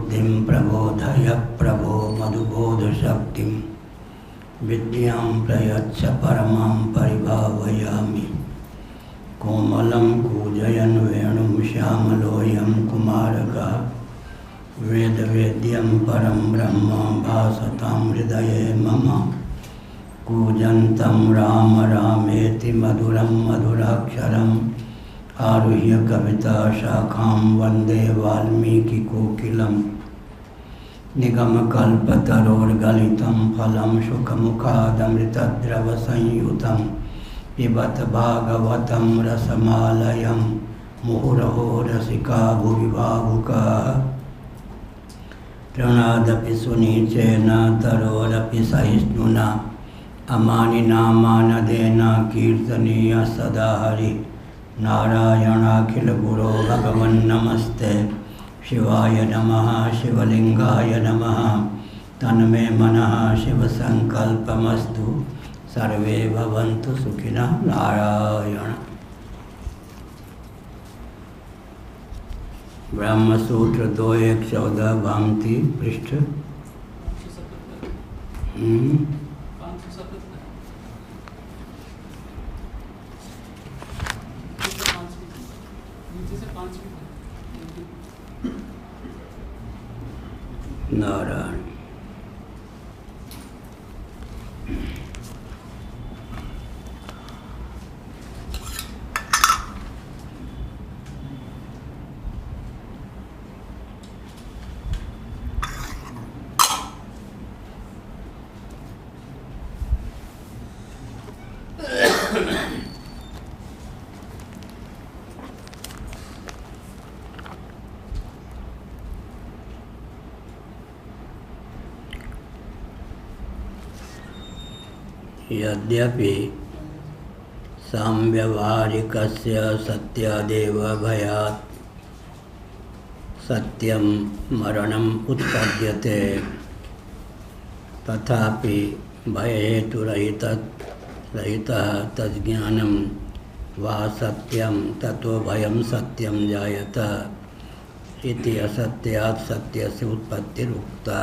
बुद्धिं प्रबोधय प्रभो मधुबोधशक्तिं विद्यां प्रयच्छ परमां परिभावयामि। कोमलं कूजयन् वेणुं श्यामलोऽयं कुमारकः वेदवेद्यं परं ब्रह्म भासतां हृदये मम। कूजन्तं राम रामेति मधुरं मधुराक्षरम् आरुह्य कविता शाखां वन्दे वाल्मीकिकोकिलं। निगमकल्पतरोर्गलितं फलं शुकमुखादमृतद्रवसंयुतं पिबत भागवतं रसमालयं मुहुरहो रसिका भुवि भावुकाः। तृणादपि सुनीचेन तरोरपि सहिष्णुना अमानिना मानदेन कीर्तनीय सदा हरि। नारायणाखिलगुरो भगवन्नमस्ते शिवाय नमः शिवलिंगाय नमः। तन्मे मनः शिवसंकल्पमस्तु सर्वे भवन्तु सुखिनः। नारायण। ब्रह्मसूत्र 2.1.14 भामती पृष्ठ 577। नारायण। यद्यपि साम्व्यवहारिकस्य सत्यादेव भयात् सत्यं मरणम् उत्पद्यते तथापि भयहेतुरहितः तज्ज्ञानं वा सत्यं ततो भयं सत्यं जायत इति असत्यात् सत्यस्य उत्पत्तिरुक्ता।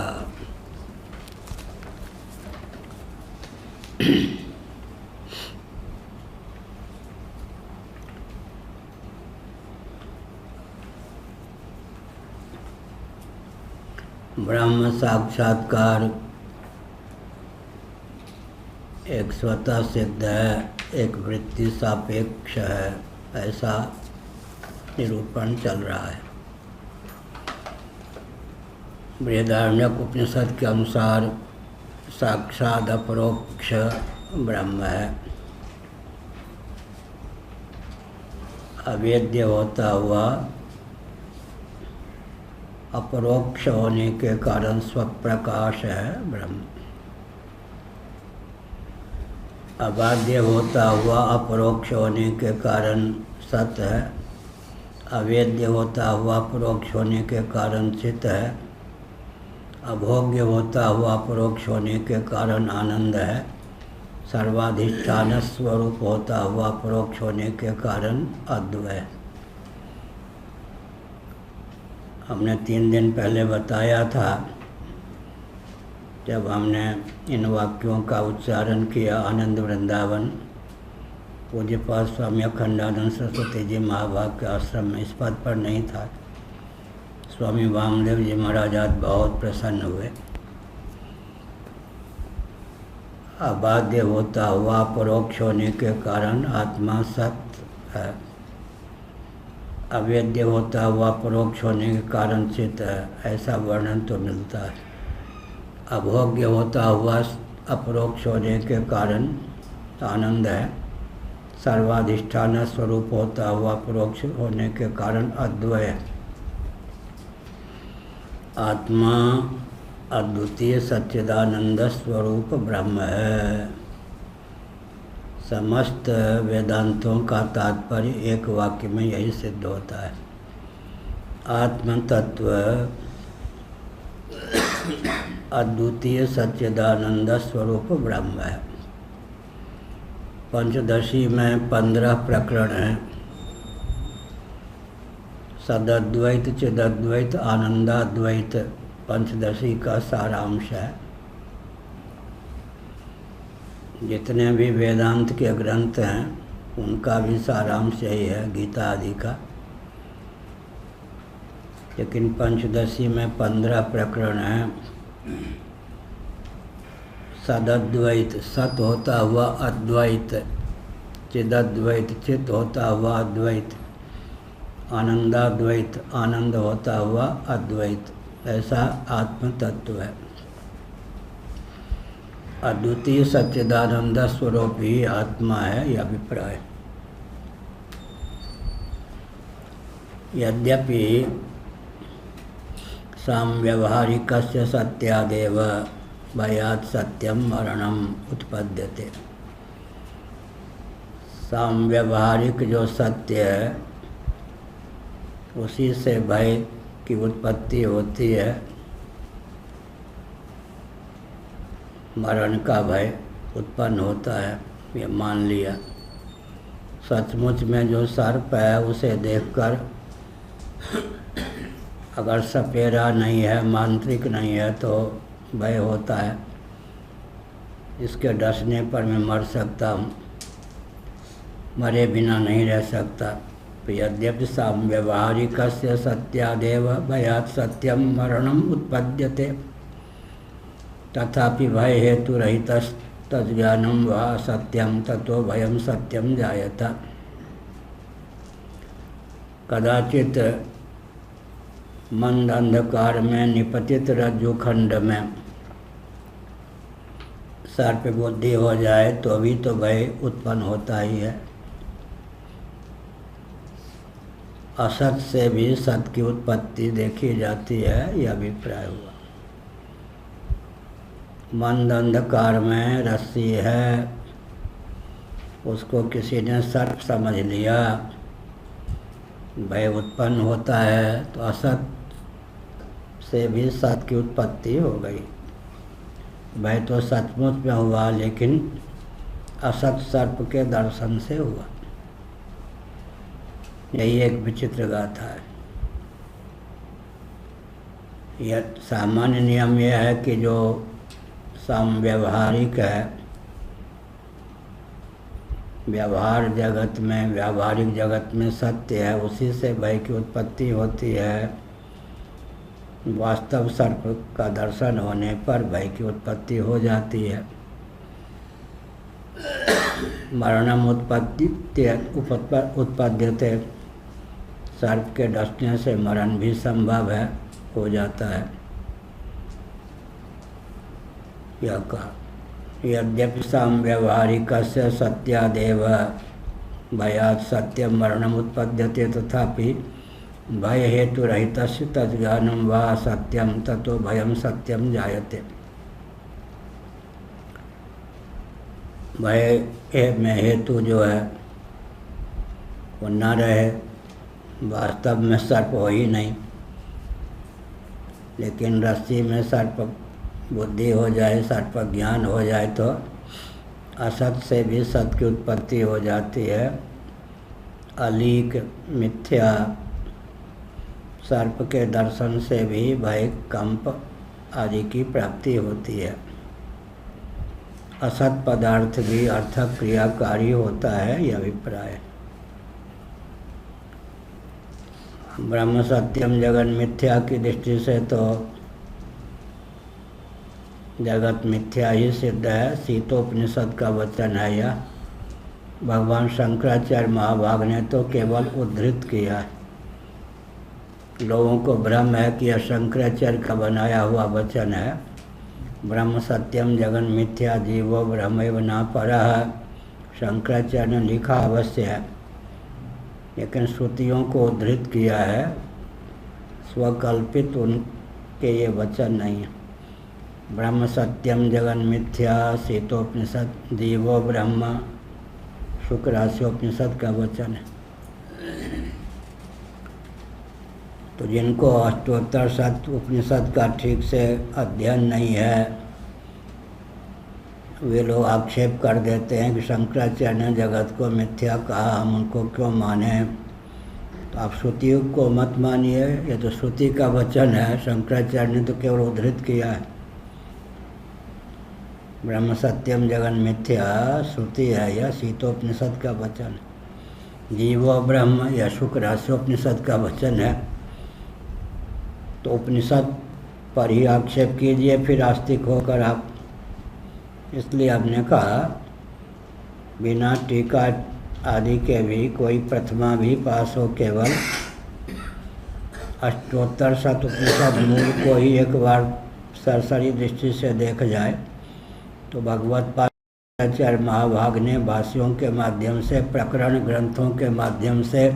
ब्रह्म साक्षात्कार एक स्वतः सिद्ध है, एक वृत्ति सापेक्ष है, ऐसा निरूपण चल रहा है। बृहदारण्यक उपनिषद के अनुसार साक्षात अपरोक्ष ब्रह्म है। अवेद्य होता हुआ अपरोक्ष होने के कारण स्वप्रकाश है ब्रह्म। अबाध्य होता हुआ अपरोक्ष होने के कारण सत है। अवेद्य होता हुआ अपरोक्ष होने के कारण चित है। अभोग्य होता हुआ अपरोक्ष होने के कारण आनंद है। सर्वाधिष्ठान स्वरूप होता हुआ अपरोक्ष होने के कारण अद्वय। हमने 3 दिन पहले बताया था, जब हमने इन वाक्यों का उच्चारण किया, आनंद वृंदावन पूज्यपाद स्वामी अखंडानंद सरस्वती जी महाभाग के आश्रम में इस पद पर नहीं था। स्वामी वामदेव जी महाराज आज बहुत प्रसन्न हुए। अबाध्य होता हुआ परोक्ष होने के कारण आत्मा सत्य है। अवेद्य होता हुआ परोक्ष होने के कारण चित्त है, ऐसा वर्णन तो मिलता है। अभोग्य होता हुआ अपरोक्ष होने के कारण आनंद है। सर्वाधिष्ठान स्वरूप होता हुआ परोक्ष होने के कारण अद्वय। आत्मा अद्वितीय सच्चिदानंद स्वरूप ब्रह्म है। समस्त वेदांतों का तात्पर्य एक वाक्य में यही सिद्ध होता है। आत्म तत्व अद्वितीय सच्चिदानंद स्वरूप ब्रह्म है। पंचदशी में 15 प्रकरण हैं। सदद्वैत चिदद्वैत आनंदाद्वैत पंचदशी का सारांश है। जितने भी वेदांत के ग्रंथ हैं उनका भी सारांश यही है, गीता आदि का। लेकिन पंचदशी में 15 प्रकरण हैं। सदद्वैत सत होता हुआ अद्वैत, चिदद्वैत चित होता हुआ अद्वैत, आनंदाद्वैत आनंद होता हुआ अद्वैत, ऐसा आत्म तत्व है। अद्वितीय सच्चिदानंद स्वरूप ही आत्मा है, यह अभिप्राय। यद्यपि साम्यवहारिकस्य सत्यादेव भयात् सत्यम मरणम उत्पद्यते। साम्यवहारिक जो सत्य है उसी से भय की उत्पत्ति होती है। मरण का भय उत्पन्न होता है, ये मान लिया। सचमुच में जो सर्प है उसे देखकर अगर सपेरा नहीं है, मांत्रिक नहीं है तो भय होता है, इसके डसने पर मैं मर सकता हूँ, मरे बिना नहीं रह सकता। तो यद्यपि साम्यवहारिकस्य सत्यादेव भयात् सत्यम मरणम उत्पद्यते, तथापि भय हेतु रहित तज्ज्ञानम वा सत्यम ततो भयम सत्यम जायत। कदाचित मंद अंधकार में निपतित रज्जुखंड में सर्प बुद्धि हो जाए तो भी तो भय उत्पन्न होता ही है। असत से भी सत की उत्पत्ति देखी जाती है, यह अभिप्राय हुआ। मंद अंधकार में रस्सी है, उसको किसी ने सर्प समझ लिया, भय उत्पन्न होता है, तो असत से भी सत की उत्पत्ति हो गई। भय तो सचमुच में हुआ, लेकिन असत सर्प के दर्शन से हुआ। यही एक विचित्र गाथा है। यह सामान्य नियम यह है कि जो समव्यवहारिक है, व्यवहार जगत में, व्यावहारिक जगत में सत्य है, उसी से भय की उत्पत्ति होती है। वास्तव सर्प का दर्शन होने पर भय की उत्पत्ति हो जाती है। मरणम उत्पद्यते, सर्प के डसने से मरण भी संभव है, हो जाता है। यह कहा यद्यपि साम्यवहारिकस्य सत्यादेव भयात् सत्यम मरणम उत्पद्यते, तथापि भय हेतु रहितस्य तज्ज्ञानं वा सत्यम ततो भयम सत्यम जायते। भय में हेतु जो है वो न रहे, वास्तव में सर्प हो ही नहीं, लेकिन रस्सी में सर्प बुद्धि हो जाए, सर्प ज्ञान हो जाए तो असत से भी सत की उत्पत्ति हो जाती है। अलीक मिथ्या सर्प के दर्शन से भी भय कंप आदि की प्राप्ति होती है। असत पदार्थ भी अर्थक क्रियाकारी होता है, यह अभिप्राय। ब्रह्म सत्यम जगत मिथ्या की दृष्टि से तो जगत मिथ्या ही सिद्ध है। सीतोपनिषद का वचन है यह। भगवान शंकराचार्य महाभाग ने तो केवल उद्धृत किया है। लोगों को भ्रम है कि यह शंकराचार्य का बनाया हुआ वचन है। ब्रह्म सत्यम जगन मिथ्या जीवो ब्रह्मैव न परः, शंकराचार्य ने लिखा अवश्य है, लेकिन श्रुतियों को उद्धृत किया है। स्वकल्पित उनके ये वचन नहीं है। ब्रह्म सत्यम जगन मिथ्या सीतोपनिषद, जीवो ब्रह्म शुक्रास्योपनिषद का वचन है। तो जिनको अष्टोत्तर शत उपनिषद का ठीक से अध्ययन नहीं है, वे लोग आक्षेप कर देते हैं कि शंकराचार्य ने जगत को मिथ्या कहा, हम उनको क्यों माने। तो आप श्रुति को मत मानिए, ये तो श्रुति का वचन है। शंकराचार्य ने तो केवल उद्धृत किया है। ब्रह्म सत्यम जगन मिथ्या श्रुति है, यह शीतोपनिषद का वचन है। जीवो ब्रह्म यह शुक्र रहस्योपनिषद का वचन है। तो उपनिषद पर ही आक्षेप कीजिए, फिर आस्तिक होकर आप। इसलिए आपने कहा बिना टीका आदि के भी कोई प्रथमा भी पास हो, केवल अष्टोत्तर शतोपनिषद मूल को ही एक बार सरसरी दृष्टि से देख जाए तो भगवत पादाचार्य महाभाग ने भाष्यों के माध्यम से, प्रकरण ग्रंथों के माध्यम से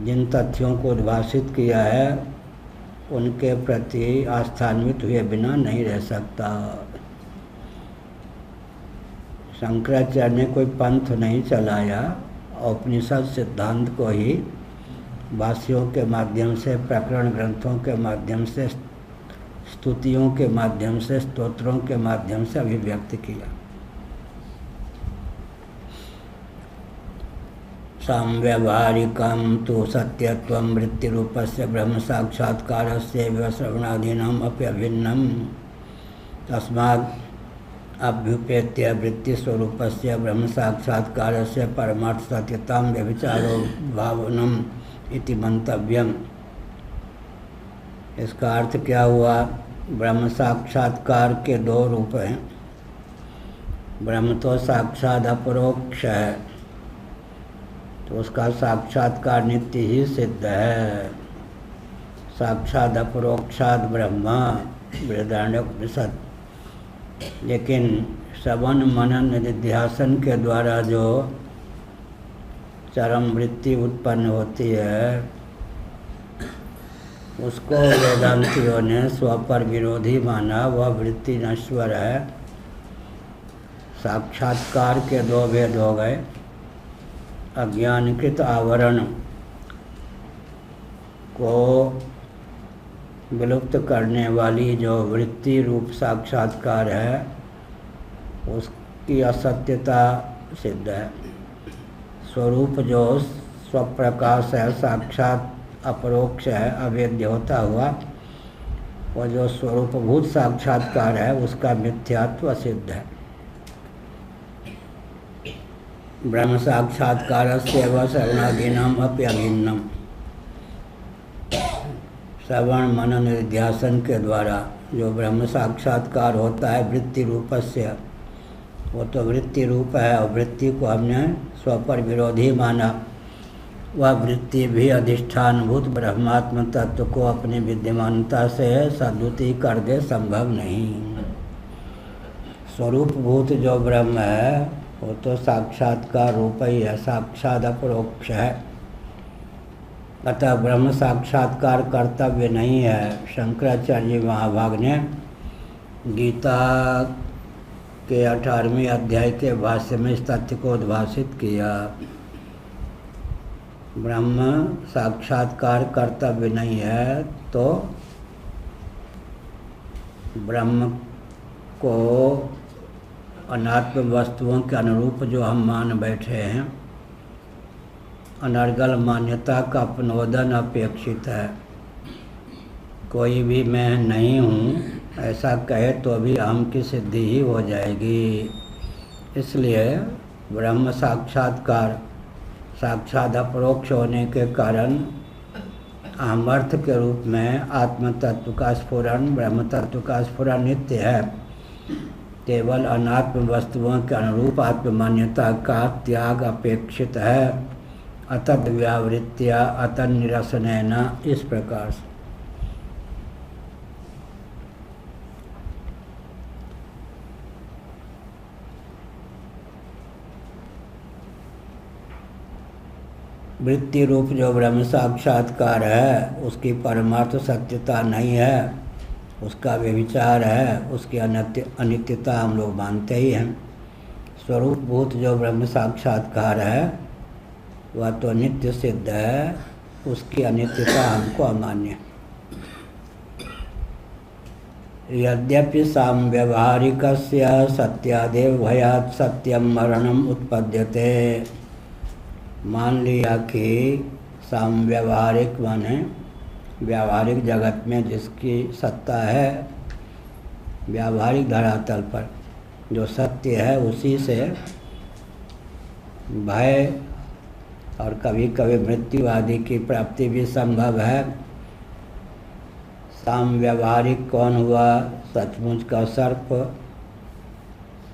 जिन तथ्यों को उद्भाषित किया है उनके प्रति आस्थान्वित हुए बिना नहीं रह सकता। शंकराचार्य ने कोई पंथ नहीं चलाया, उपनिषद सिद्धांत को ही भाष्यों के माध्यम से, प्रकरण ग्रंथों के माध्यम से, स्तुतियों के माध्यम से, स्तोत्रों के माध्यम से अभिव्यक्त किया। साम्व्यवहारिकं तु सत्यत्वं वृत्तिरूपस्य ब्रह्म साक्षात्कारस्य श्रवणादीनाम् अपि अभिन्नम्। तस्मात् अभ्युपेत्य वृत्तिस्वरूपस्य ब्रह्म साक्षात्कारस्य परमार्थ सत्यतां व्यभिचारो भावनम् इति मंतव्यम। इसका अर्थ क्या हुआ? ब्रह्म साक्षात्कार के दो रूप हैं। ब्रह्म तो साक्षात अपरोक्ष है, तो उसका साक्षात्कार नित्य ही सिद्ध है। साक्षात अपरोक्षात ब्रह्म बृहदारण्यकोपनिषद। लेकिन श्रवण मनन निधिध्यासन के द्वारा जो चरम वृत्ति उत्पन्न होती है उसको वेदांतियों ने स्वपर विरोधी माना। वह वृत्ति नश्वर है। साक्षात्कार के दो भेद हो गए। अज्ञानकृत आवरण को विलुप्त करने वाली जो वृत्ति रूप साक्षात्कार है उसकी असत्यता सिद्ध है। स्वरूप जो स्वप्रकाश है, साक्षात अपरोक्ष है, अवेद्य होता हुआ, वो जो स्वरूपभूत साक्षात्कार है उसका मिथ्यात्व सिद्ध है। ब्रह्म साक्षात्कारस्य व श्रवणादीनाम् अपि अभिन्नम्। श्रवण मनन निधिध्यासन के द्वारा जो ब्रह्म साक्षात्कार होता है वृत्ति रूपस्य, वो तो वृत्ति रूप है और वृत्ति को हमने स्वपर विरोधी माना। वह वृत्ति भी अधिष्ठानभूत ब्रह्मात्म तत्व को अपनी विद्यमानता से सद्युति कर दे, संभव नहीं। स्वरूपभूत जो ब्रह्म है वो तो साक्षात्कार रूप ही है, साक्षात अपरोक्ष है। अतः ब्रह्म साक्षात्कार कर्तव्य नहीं है। शंकराचार्य महाभाग ने गीता के 18वें अध्याय के भाष्य में इस तथ्य को उद्भाषित किया। ब्रह्म साक्षात्कार कर्तव्य नहीं है तो ब्रह्म को अनात्म वस्तुओं के अनुरूप जो हम मान बैठे हैं, अनर्गल मान्यता का अपनोदन अपेक्षित है। कोई भी मैं नहीं हूँ ऐसा कहे तो भी अहम की सिद्धि ही हो जाएगी। इसलिए ब्रह्म साक्षात्कार साक्षात अपरोक्ष होने के कारण अहमर्थ के रूप में आत्म तत्व का स्फुरन, ब्रह्म तत्व का स्फुरन नित्य है। केवल अनात्म वस्तुओं के अनुरूप आत्ममान्यता का त्याग अपेक्षित है। अतद व्यावृत्तिया अतन निरसनेन, इस प्रकार से। वृत्ति रूप जो ब्रह्म साक्षात्कार है उसकी परमार्थ सत्यता नहीं है, उसका व्यभिचार है, उसकी अनित्यता हम लोग मानते ही हैं। स्वरूपभूत जो ब्रह्म साक्षात्कार है वह तो नित्य सिद्ध है, उसकी अनित्यता हमको अमान्य। यद्यपि साम्व्यवहारिकस्य सत्यादेव भयात् सत्यम मरणम उत्पद्यते। मान लिया कि सामव्यवहारिक माने व्यावहारिक जगत में जिसकी सत्ता है, व्यावहारिक धरातल पर जो सत्य है उसी से भय और कभी कभी मृत्यु आदि की प्राप्ति भी संभव है। सामव्यवहारिक कौन हुआ? सचमुच का सर्प,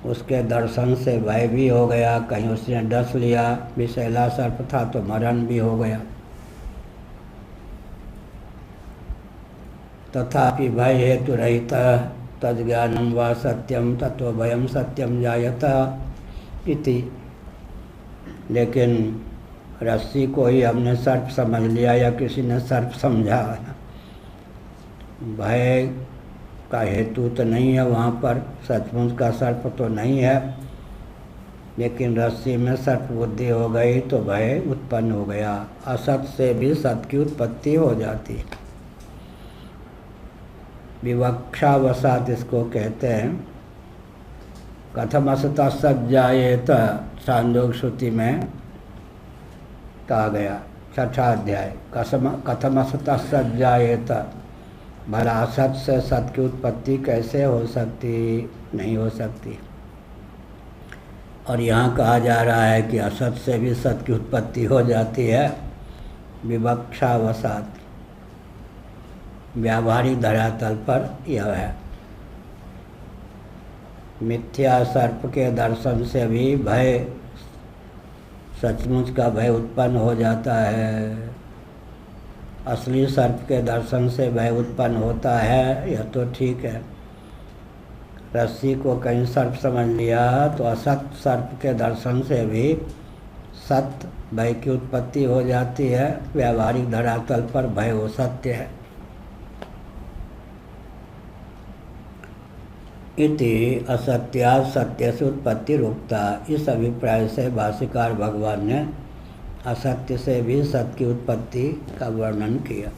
उसके दर्शन से भय भी हो गया, कहीं उसने डस लिया, विषैला सर्प था तो मरण भी हो गया। तथापि भय हेतु रहित तज्ज्ञानम वा सत्यम तत्व भयम सत्यम जायत इति। लेकिन रस्सी को ही हमने सर्प समझ लिया या किसी ने सर्प समझा, भय का हेतु तो नहीं है वहाँ पर, सचमुच का सर्प तो नहीं है, लेकिन रस्सी में सर्प बुद्धि हो गई तो भय उत्पन्न हो गया। असत से भी सत की उत्पत्ति हो जाती है। विवक्षावसात इसको कहते हैं। कथम असता सत जायेत, छांदोग्य श्रुति में कहा गया, 6ठा अध्याय। कथम असता सत जायेत, भला असत से सत की उत्पत्ति कैसे हो सकती? नहीं हो सकती। और यहाँ कहा जा रहा है कि असत से भी सत की उत्पत्ति हो जाती है। विवक्षावसात, व्यावहारिक धरातल पर यह है। मिथ्या सर्प के दर्शन से भी भय, सचमुच का भय उत्पन्न हो जाता है। असली सर्प के दर्शन से भय उत्पन्न होता है, यह तो ठीक है। रस्सी को कहीं सर्प समझ लिया तो असत सर्प के दर्शन से भी सत्य भय की उत्पत्ति हो जाती है। व्यावहारिक धरातल पर भय वो सत्य है। इति असत्या सत्य से उत्पत्ति रुकता। इस अभिप्राय से भाष्यकार भगवान ने असत्य से भी सत्य की उत्पत्ति का वर्णन किया।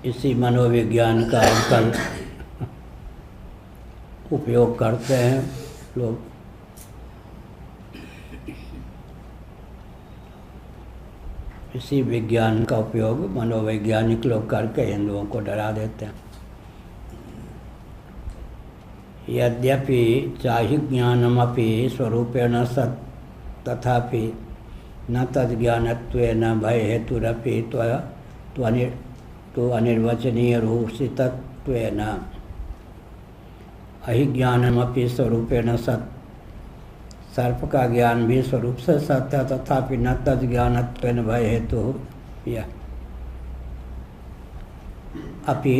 इसी मनोविज्ञान का आजकल उपयोग करते हैं लोग। इसी विज्ञान का उपयोग मनोवैज्ञानिक लोग करके हिंदुओं को डरा देते हैं। यद्यपि चाहि ज्ञानमपि स्वरूपेण सत्, तथापि न तज्ज्ञानत्वेन भय हेतुरपि तो अनिर्वचनीय रूपसितत्वेन। अहिज्ञानमपि स्वरूपेण सत्, सर्प का ज्ञान भी स्वरूप से सत्य, तथापि न तज्ज्ञानत्वेन भय हेतु यह अपि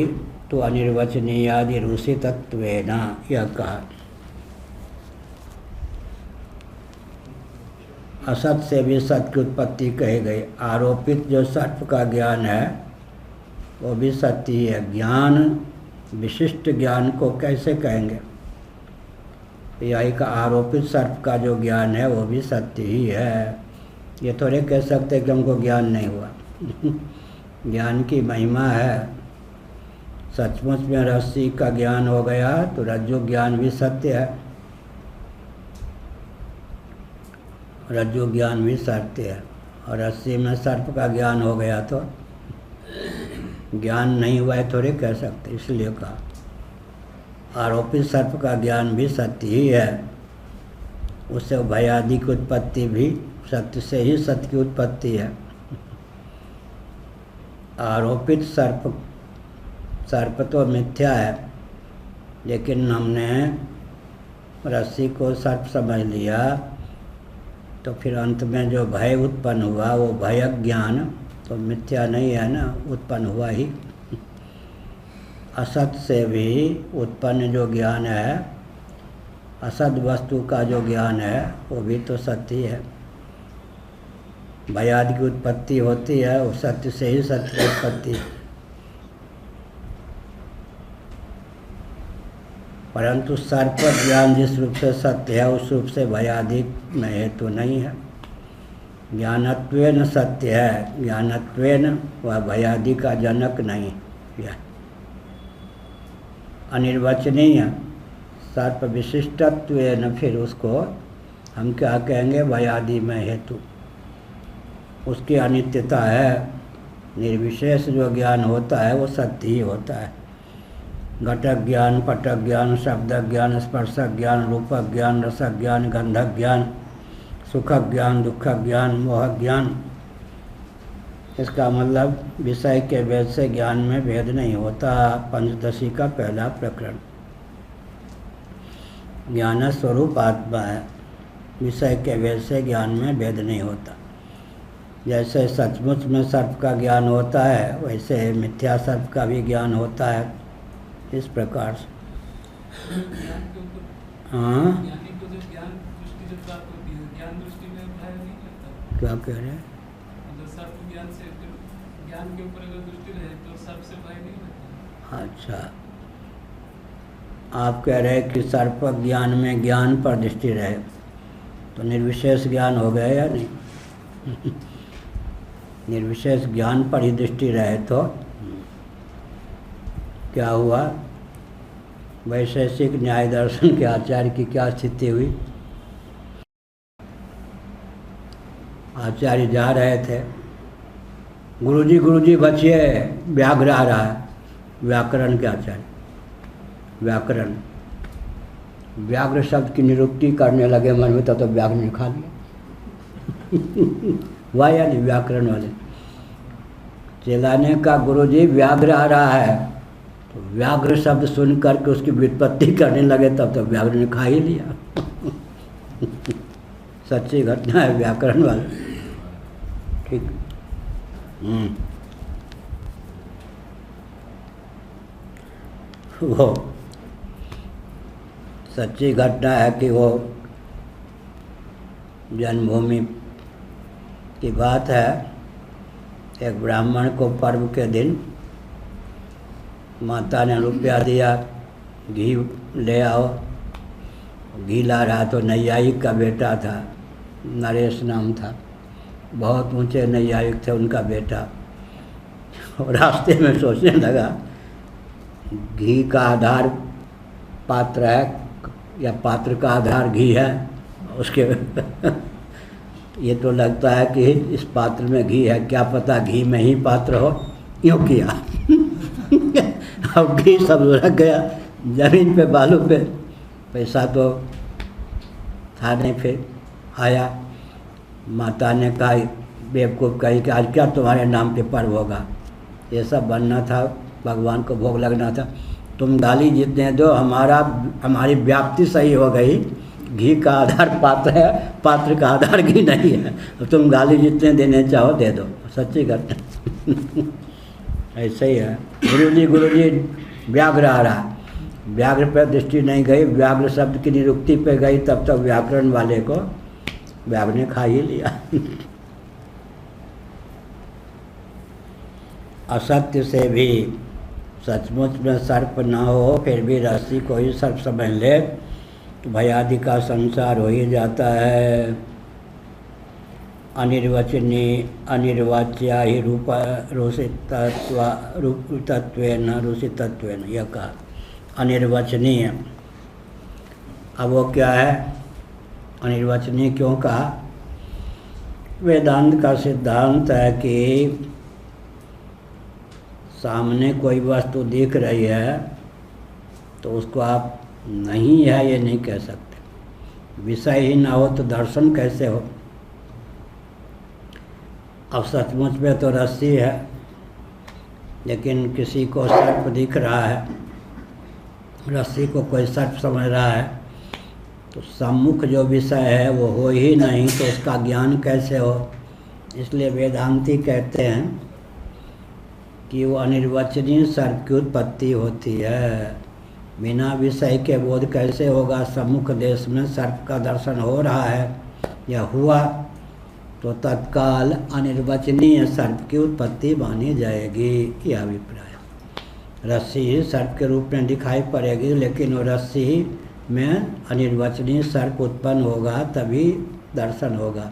तो अनिर्वचनीयादि रूसितत्वेन, यह कहा। असत से भी सत्य की उत्पत्ति कही गई। आरोपित जो सर्प का ज्ञान है वो भी सत्य ही है। ज्ञान, विशिष्ट ज्ञान को कैसे कहेंगे? यही का आरोपित सर्प का जो ज्ञान है वो भी सत्य ही है। ये थोड़े कह सकते कि हमको ज्ञान नहीं हुआ। ज्ञान की महिमा है। सचमुच में रस्सी का ज्ञान हो गया तो रज्जु ज्ञान भी सत्य है, रज्जु ज्ञान भी सत्य है। और रस्सी में सर्प का ज्ञान हो गया तो ज्ञान नहीं हुआ है थोड़े कह सकते। इसलिए कहा आरोपित सर्प का ज्ञान भी सत्य ही है। उससे भय आदि की उत्पत्ति भी सत्य से ही सत्य की उत्पत्ति है। आरोपित सर्प तो मिथ्या है, लेकिन हमने रस्सी को सर्प समझ लिया तो फिर अंत में जो भय उत्पन्न हुआ वो भयक ज्ञान तो मिथ्या नहीं है ना, उत्पन्न हुआ ही। असत से भी उत्पन्न जो ज्ञान है, असत वस्तु का जो ज्ञान है वो भी तो सत्य है। भय आदि की उत्पत्ति होती है, वो सत्य से ही सत्य की उत्पत्ति है। परंतु सर्प ज्ञान जिस रूप से सत्य है उस रूप से भय आदि में हेतु नहीं है। ज्ञानत्वेन सत्य है, ज्ञानत्वेन वह भय आदि का जनक नहीं है। अनिर्वचनीय सर्प विशिष्टत्व न, फिर उसको हम क्या कहेंगे, भयादि में हेतु। उसकी अनित्यता है। निर्विशेष जो ज्ञान होता है वो सत्य ही होता है। घटक ज्ञान, पटक ज्ञान, शब्द ज्ञान, स्पर्शक ज्ञान, रूपक ज्ञान, रसक ज्ञान, गंधक ज्ञान, सुखक ज्ञान, दुखक ज्ञान, मोहक ज्ञान, इसका मतलब विषय के भेद से ज्ञान में भेद नहीं होता। पंचदशी का पहला प्रकरण। ज्ञान स्वरूप आत्मा है, विषय के भेद से ज्ञान में भेद नहीं होता। जैसे सचमुच में सर्प का ज्ञान होता है, वैसे मिथ्या सर्प का भी ज्ञान होता है। इस प्रकार से हाँ, क्या कह रहे हैं? ज्ञान के ऊपर अगर दृष्टि रहे तो सर्प से भय नहीं लगता। अच्छा, आप कह रहे हैं कि सर्प ज्ञान में ज्ञान पर दृष्टि रहे तो निर्विशेष ज्ञान हो गया या नहीं? निर्विशेष ज्ञान पर ही दृष्टि रहे तो क्या हुआ? वैशेषिक न्याय दर्शन के आचार्य की क्या स्थिति हुई? आचार्य जा रहे थे, गुरुजी बचिए, व्याघ्र आ रहा है। व्याकरण के आचार्य, व्याकरण, व्याघ्र शब्द की निरुक्ति करने लगे मन में, तो व्याघ्र ने खा लिया। वाह या नहीं? व्याकरण वाले चिल्लाने का, गुरुजी व्याघ्र आ रहा है, तो व्याघ्र शब्द सुन करके उसकी व्युत्पत्ति करने लगे, तब तो व्याघ्र ने खा ही लिया। सच्ची घटना है, व्याकरण वाले। ठीक। वो सच्ची घटना है कि वो जन्मभूमि की बात है। एक ब्राह्मण को पर्व के दिन माता ने रुपया दिया, घी ले आओ। घी ला रहा तो नैयायिक का बेटा था, नरेश नाम था, बहुत ऊंचे नैयायिक थे उनका बेटा। और रास्ते में सोचने लगा, घी का आधार पात्र है या पात्र का आधार घी है, उसके ये तो लगता है कि इस पात्र में घी है, क्या पता घी में ही पात्र हो। यूँ किया। अब घी सब रख गया जमीन पे, बालू पे। पैसा तो था नहीं। फिर आया, माता ने कहा, बेवकूफ़ कही कि आज क्या तुम्हारे नाम पे पर्व होगा, ये सब बनना था, भगवान को भोग लगना था, तुम गाली जितने दो, हमारी व्याप्ति सही हो गई। घी का आधार पात्र है, पात्र का आधार घी नहीं है, तो तुम गाली जितने देने चाहो दे दो। सच्ची घटना। ऐसे ही है। गुरुजी व्याघ्र आ रहा, व्याघ्र पर दृष्टि नहीं गई, व्याघ्र शब्द की निरुक्ति पे गई, तब तक व्याकरण वाले को व्याघ्र ने खा ही लिया। असत्य से भी सचमुच में सर्प न हो, फिर भी रस्सी को ही सर्प समझ ले तो भयादि का संसार हो ही जाता है। अनिर्वचनीय अनिर्वाच्या ही रूषितत्वेन, यह कहा अनिर्वचनीय। अब वो क्या है? अनिर्वचनीय क्यों कहा? वेदांत का सिद्धांत है कि सामने कोई वस्तु दिख रही है तो उसको आप नहीं है ये नहीं कह सकते। विषय ही ना हो तो दर्शन कैसे हो? अब सचमुच में तो रस्सी है, लेकिन किसी को सर्प दिख रहा है, रस्सी को कोई सर्प समझ रहा है, तो सम्मुख जो विषय है वो हो ही नहीं, तो उसका ज्ञान कैसे हो? इसलिए वेदांती कहते हैं कि वो अनिर्वचनीय सर्प की उत्पत्ति होती है। बिना विषय के बोध कैसे होगा? सम्मुख देश में सर्प का दर्शन हो रहा है या हुआ तो तत्काल अनिर्वचनीय सर्प की उत्पत्ति मानी जाएगी। यह अभिप्राय। रस्सी सर्प के रूप में दिखाई पड़ेगी, लेकिन वो रस्सी में अनिर्वचनीय सर्प उत्पन्न होगा तभी दर्शन होगा।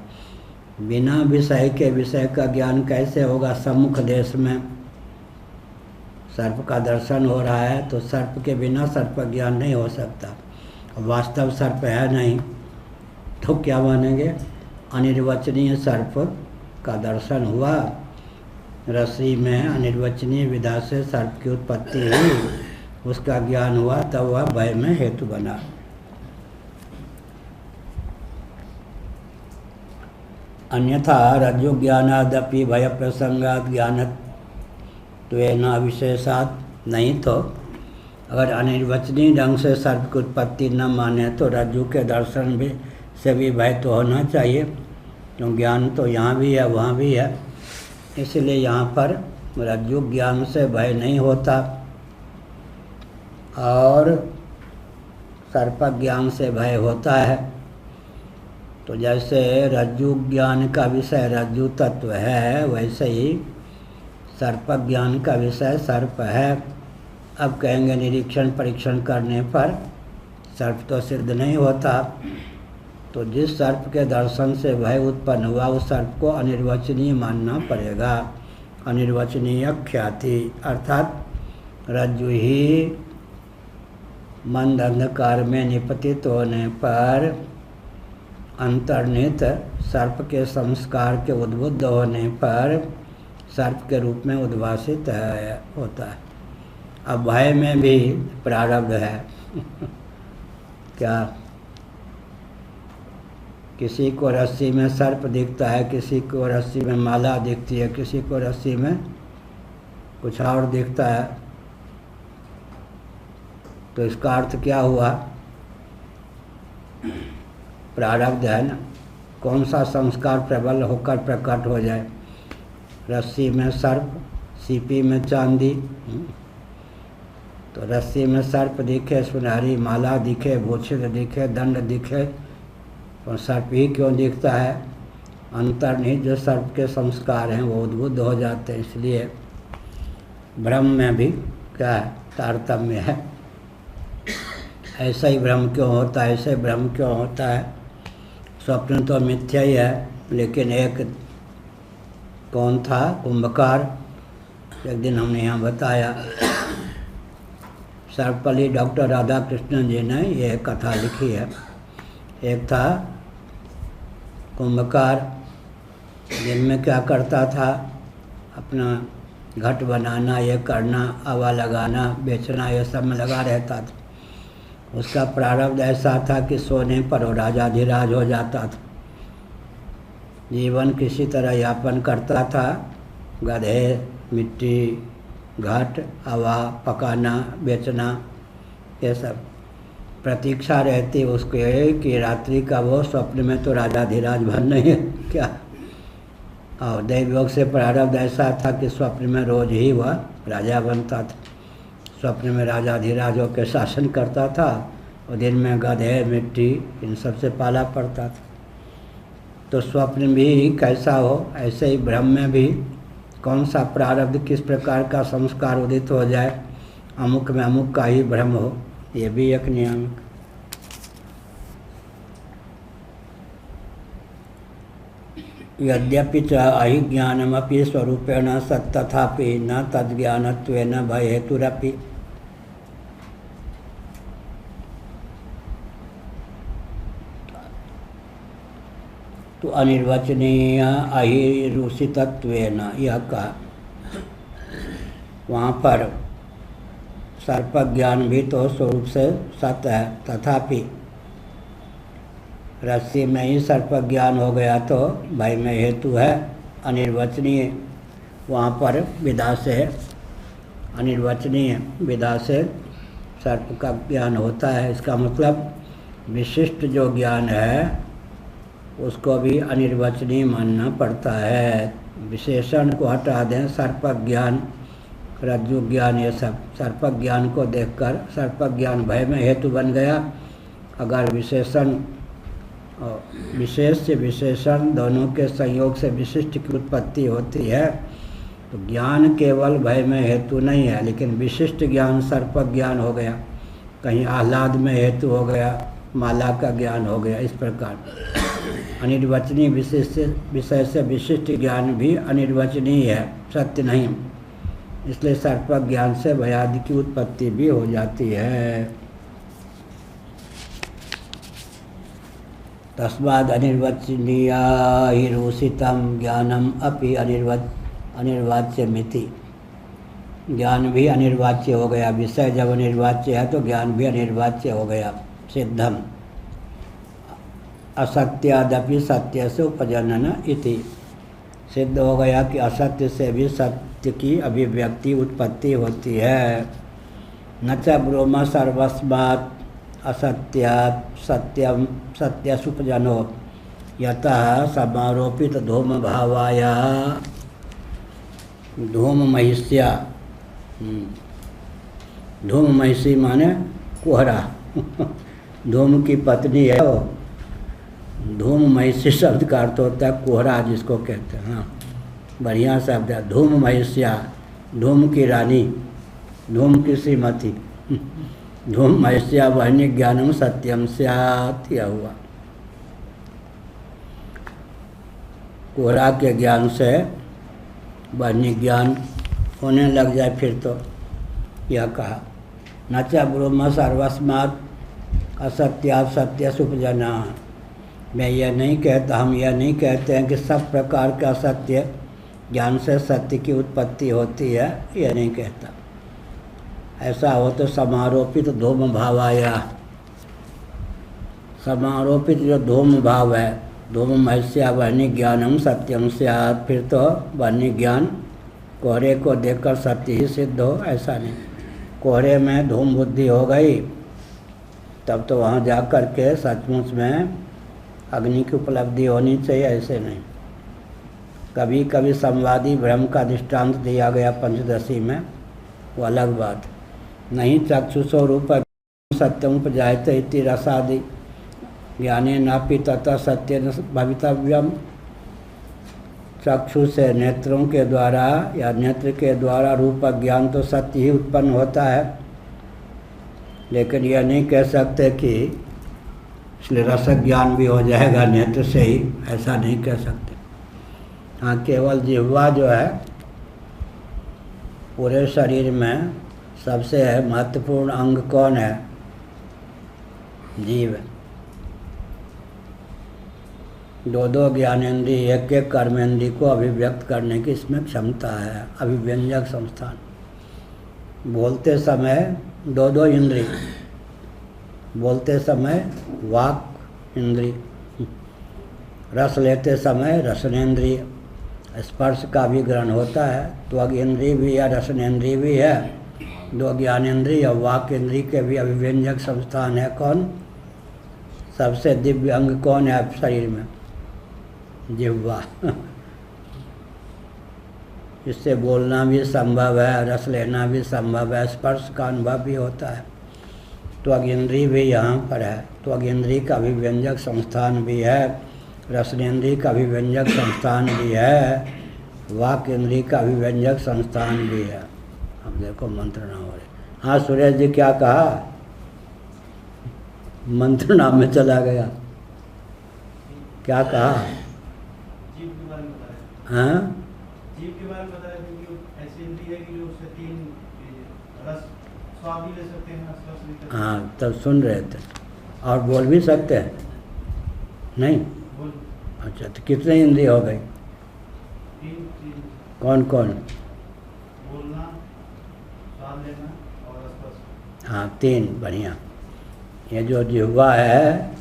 बिना विषय के विषय का ज्ञान कैसे होगा? सम्मुख देश में सर्प का दर्शन हो रहा है तो सर्प के बिना सर्प ज्ञान नहीं हो सकता। वास्तव सर्प है नहीं तो क्या मानेंगे? अनिर्वचनीय सर्प का दर्शन हुआ, रस्सी में अनिर्वचनीय विधा से सर्प की उत्पत्ति हुई, उसका ज्ञान हुआ, तब वह भय में हेतु बना। अन्यथा रज्जु ज्ञानादपि भय प्रसंगात ज्ञानत्वेन विशेषात, नहीं तो अगर अनिर्वचनीय ढंग से सर्प की उत्पत्ति न माने तो रज्जु के दर्शन भी से भी भय तो होना चाहिए, क्यों ज्ञान तो यहाँ भी है वहाँ भी है। इसलिए यहाँ पर रज्जु ज्ञान से भय नहीं होता और सर्प ज्ञान से भय होता है। तो जैसे रज्जु ज्ञान का विषय रज्जु तत्व है, वैसे ही सर्प ज्ञान का विषय सर्प है। अब कहेंगे निरीक्षण परीक्षण करने पर सर्प तो सिद्ध नहीं होता, तो जिस सर्प के दर्शन से भय उत्पन्न हुआ उस सर्प को अनिर्वचनीय मानना पड़ेगा। अनिर्वचनीय ख्याति अर्थात रज्जु ही मंद अंधकार में निपतित होने पर अंतर्निहित सर्प के संस्कार के उद्बुद्ध होने पर सर्प के रूप में उद्भासित होता है। अब भय में भी प्रारब्ध है क्या? किसी को रस्सी में सर्प दिखता है, किसी को रस्सी में माला दिखती है, किसी को रस्सी में कुछ और दिखता है, तो इसका अर्थ क्या हुआ? प्रारब्ध है ना। कौन सा संस्कार प्रबल होकर प्रकट हो जाए? रस्सी में सर्प, सीपी में चांदी। तो रस्सी में सर्प दिखे, सुनहरी माला दिखे, भूषित दिखे, दंड दिखे, और सर्प ही क्यों दिखता है? अंतर्निहित जो सर्प के संस्कार हैं वो उद्बुद्ध हो जाते हैं। इसलिए भ्रम में भी क्या है? तारतम्य है। ऐसा ही भ्रम क्यों होता है? ऐसे भ्रम क्यों होता है? स्वप्न तो मिथ्या ही है, लेकिन एक कौन था? कुंभकार। एक दिन हमने यहाँ बताया, सर्वपल्ली डॉक्टर राधा कृष्णन जी ने यह कथा लिखी है। एक था कुंभकार, दिन में क्या करता था? अपना घट बनाना, ये करना, हवा लगाना, बेचना, ये सब में लगा रहता था। उसका प्रारब्ध ऐसा था कि सोने पर वो राजाधिराज हो जाता था। जीवन किसी तरह यापन करता था, गधे, मिट्टी, घट, हवा, पकाना, बेचना, ये सब प्रतीक्षा रहती उसको कि रात्रि का वो स्वप्न में तो राजाधिराज बनना है क्या। और दैवयोग से प्रारब्ध ऐसा था कि स्वप्न में रोज ही वह राजा बनता था। स्वप्न में राजाधिराज होकर शासन करता था और दिन में गधे, मिट्टी, इन सब से पाला पड़ता था। तो स्वप्न भी कैसा हो, ऐसे ही भ्रम में भी कौन सा प्रारब्ध, किस प्रकार का संस्कार उदित हो जाए, अमुक में अमुक का ही भ्रम हो, ये भी एक नियम। यद्यपि च अहिज्ञानमपि स्वरूपेण सत्तथापि न तद्ज्ञानत्वेन भयहेतुरपि। तो अनिर्वचनीय अहिरूषितत्वेन यह कहा, वहाँ पर सर्प ज्ञान भी तो स्वरूप से सत्य है, तथापि रस्सी में ही सर्प ज्ञान हो गया तो भय में हेतु है अनिर्वचनीय। वहाँ पर विधा से, अनिर्वचनीय विधा से सर्प का ज्ञान होता है। इसका मतलब विशिष्ट जो ज्ञान है उसको भी अनिर्वचनीय मानना पड़ता है। विशेषण को हटा दें, सर्प ज्ञान, रज्जु ज्ञान, ये सब सर्प ज्ञान को देखकर सर्प ज्ञान भय में हेतु बन गया। अगर विशेषण और विशेष से विशेषण दोनों के संयोग से विशिष्ट की उत्पत्ति होती है तो ज्ञान केवल भय में हेतु नहीं है, लेकिन विशिष्ट ज्ञान सर्प ज्ञान हो गया, कहीं आह्लाद में हेतु हो गया, माला का ज्ञान हो गया। इस प्रकार अनिर्वचनीय विषय से विशिष्ट ज्ञान भी अनिर्वचनीय है, सत्य नहीं। इसलिए सर्प ज्ञान से भयादि की उत्पत्ति भी हो जाती है। तस्माद् अनिर्वचनीया हि रूषितम ज्ञानम अपि अनिर्वाच्यमिति। ज्ञान भी अनिर्वाच्य हो गया, विषय जब अनिर्वाच्य है तो ज्ञान भी अनिर्वाच्य हो गया। सिद्धम असत्यादपि सत्य से उपजनन इति। सिद्ध हो गया कि असत्य से भी सत्य की अभिव्यक्ति उत्पत्ति होती है। न च ब्रह्म सर्वस्मात् असत्यात् सत्यम सत्यसुपजनो यतः समारोपित धूम भावाया धूम महिष्या। धूम महिषी माने कोहरा धूम की पत्नी है वो। धूम महिषी शब्द का अर्थ होता है कोहरा, जिसको कहते हैं। हाँ, बढ़िया शब्द है। धूम महिष्या, धूम की रानी, धूम की श्रीमती। धूम महिष्या वहनी ज्ञानम सत्यम स्यात्, यह हुआ। कोहरा के ज्ञान से वहनी ज्ञान होने लग जाए फिर तो यह कहा। न च ब्रह्म सर्वस्मात् असत्यात् सत्य सुपजना। मैं यह नहीं कहता, हम यह नहीं कहते हैं कि सब प्रकार का असत्य ज्ञान से सत्य की उत्पत्ति होती है, यह नहीं कहता। ऐसा हो तो समारोपित धूम भावाया, समारोपित जो धूम भाव है, धूम महस्या वहनी ज्ञानम सत्यम स्यात्, फिर तो वहनी ज्ञान कोहरे को देखकर सत्य ही सिद्ध हो, ऐसा नहीं। कोहरे में धूम बुद्धि हो गई तब तो वहाँ जा कर के सचमुच में अग्नि की उपलब्धि होनी चाहिए, ऐसे नहीं। कभी कभी संवादी भ्रम का दृष्टांत दिया गया पंचदशी में, वो अलग बात। नहीं चक्षुषो रूप सत्यम उपजायते इति रसादि ज्ञाने नापि ततः सत्य न भवितव्यम। चक्षु से नेत्रों के द्वारा या नेत्र के द्वारा रूप ज्ञान तो सत्य ही उत्पन्न होता है, लेकिन यह नहीं कह सकते कि इसलिए रस ज्ञान भी हो जाएगा नेत्र से ही, ऐसा नहीं कह सकते। हाँ, केवल जिह्वा जो है पूरे शरीर में सबसे महत्वपूर्ण अंग कौन है? जीव। दो दो ज्ञानेंद्रिय एक एक कर्मेंद्रिय को अभिव्यक्त करने की इसमें क्षमता है, अभिव्यंजक संस्थान। बोलते समय दो दो इंद्रिय, बोलते समय वाक इंद्रिय, रस लेते समय रसनेन्द्रिय, स्पर्श का भी ग्रहण होता है, त्वग इंद्रिय भी या रसनेन्द्रिय भी है। दो ज्ञानेन्द्रिय और वाक इंद्रिय के भी अभिव्यंजक संस्थान है। कौन? सबसे दिव्य अंग कौन है शरीर में? जिह्वा। इससे बोलना भी संभव है, रस लेना भी संभव है, स्पर्श का अनुभव भी होता है। त्वग इंद्रिय भी यहाँ पर है, त्वग इंद्रिय का अभिव्यंजक संस्थान भी है, रसनेन्द्रिय का अभिव्यंजक संस्थान भी है, वाक इंद्रिय का अभिव्यंजक संस्थान भी है। अब देखो मंत्र ना हो रहे। हाँ सुरेश जी, क्या कहा? मंत्र नाम में चला गया। क्या कहा? जीव के बारे में बताया। हाँ, जीव के बारे में बताया कि ऐसी इंद्रिय है कि जो उससे तीन रस स्वाद भी ले सकते हैं, स्पर्श भी करते हैं। हाँ, तब सुन रहे थे। और बोल भी सकते हैं? नहीं? बोल। अच्छा, तो कितने इंद्रिय हो गई? तीन चीज। कौन कौन? बोलना, स्वाद लेना और स्पर्श। हाँ, तीन। बढ़िया। ये जो जिह्वा है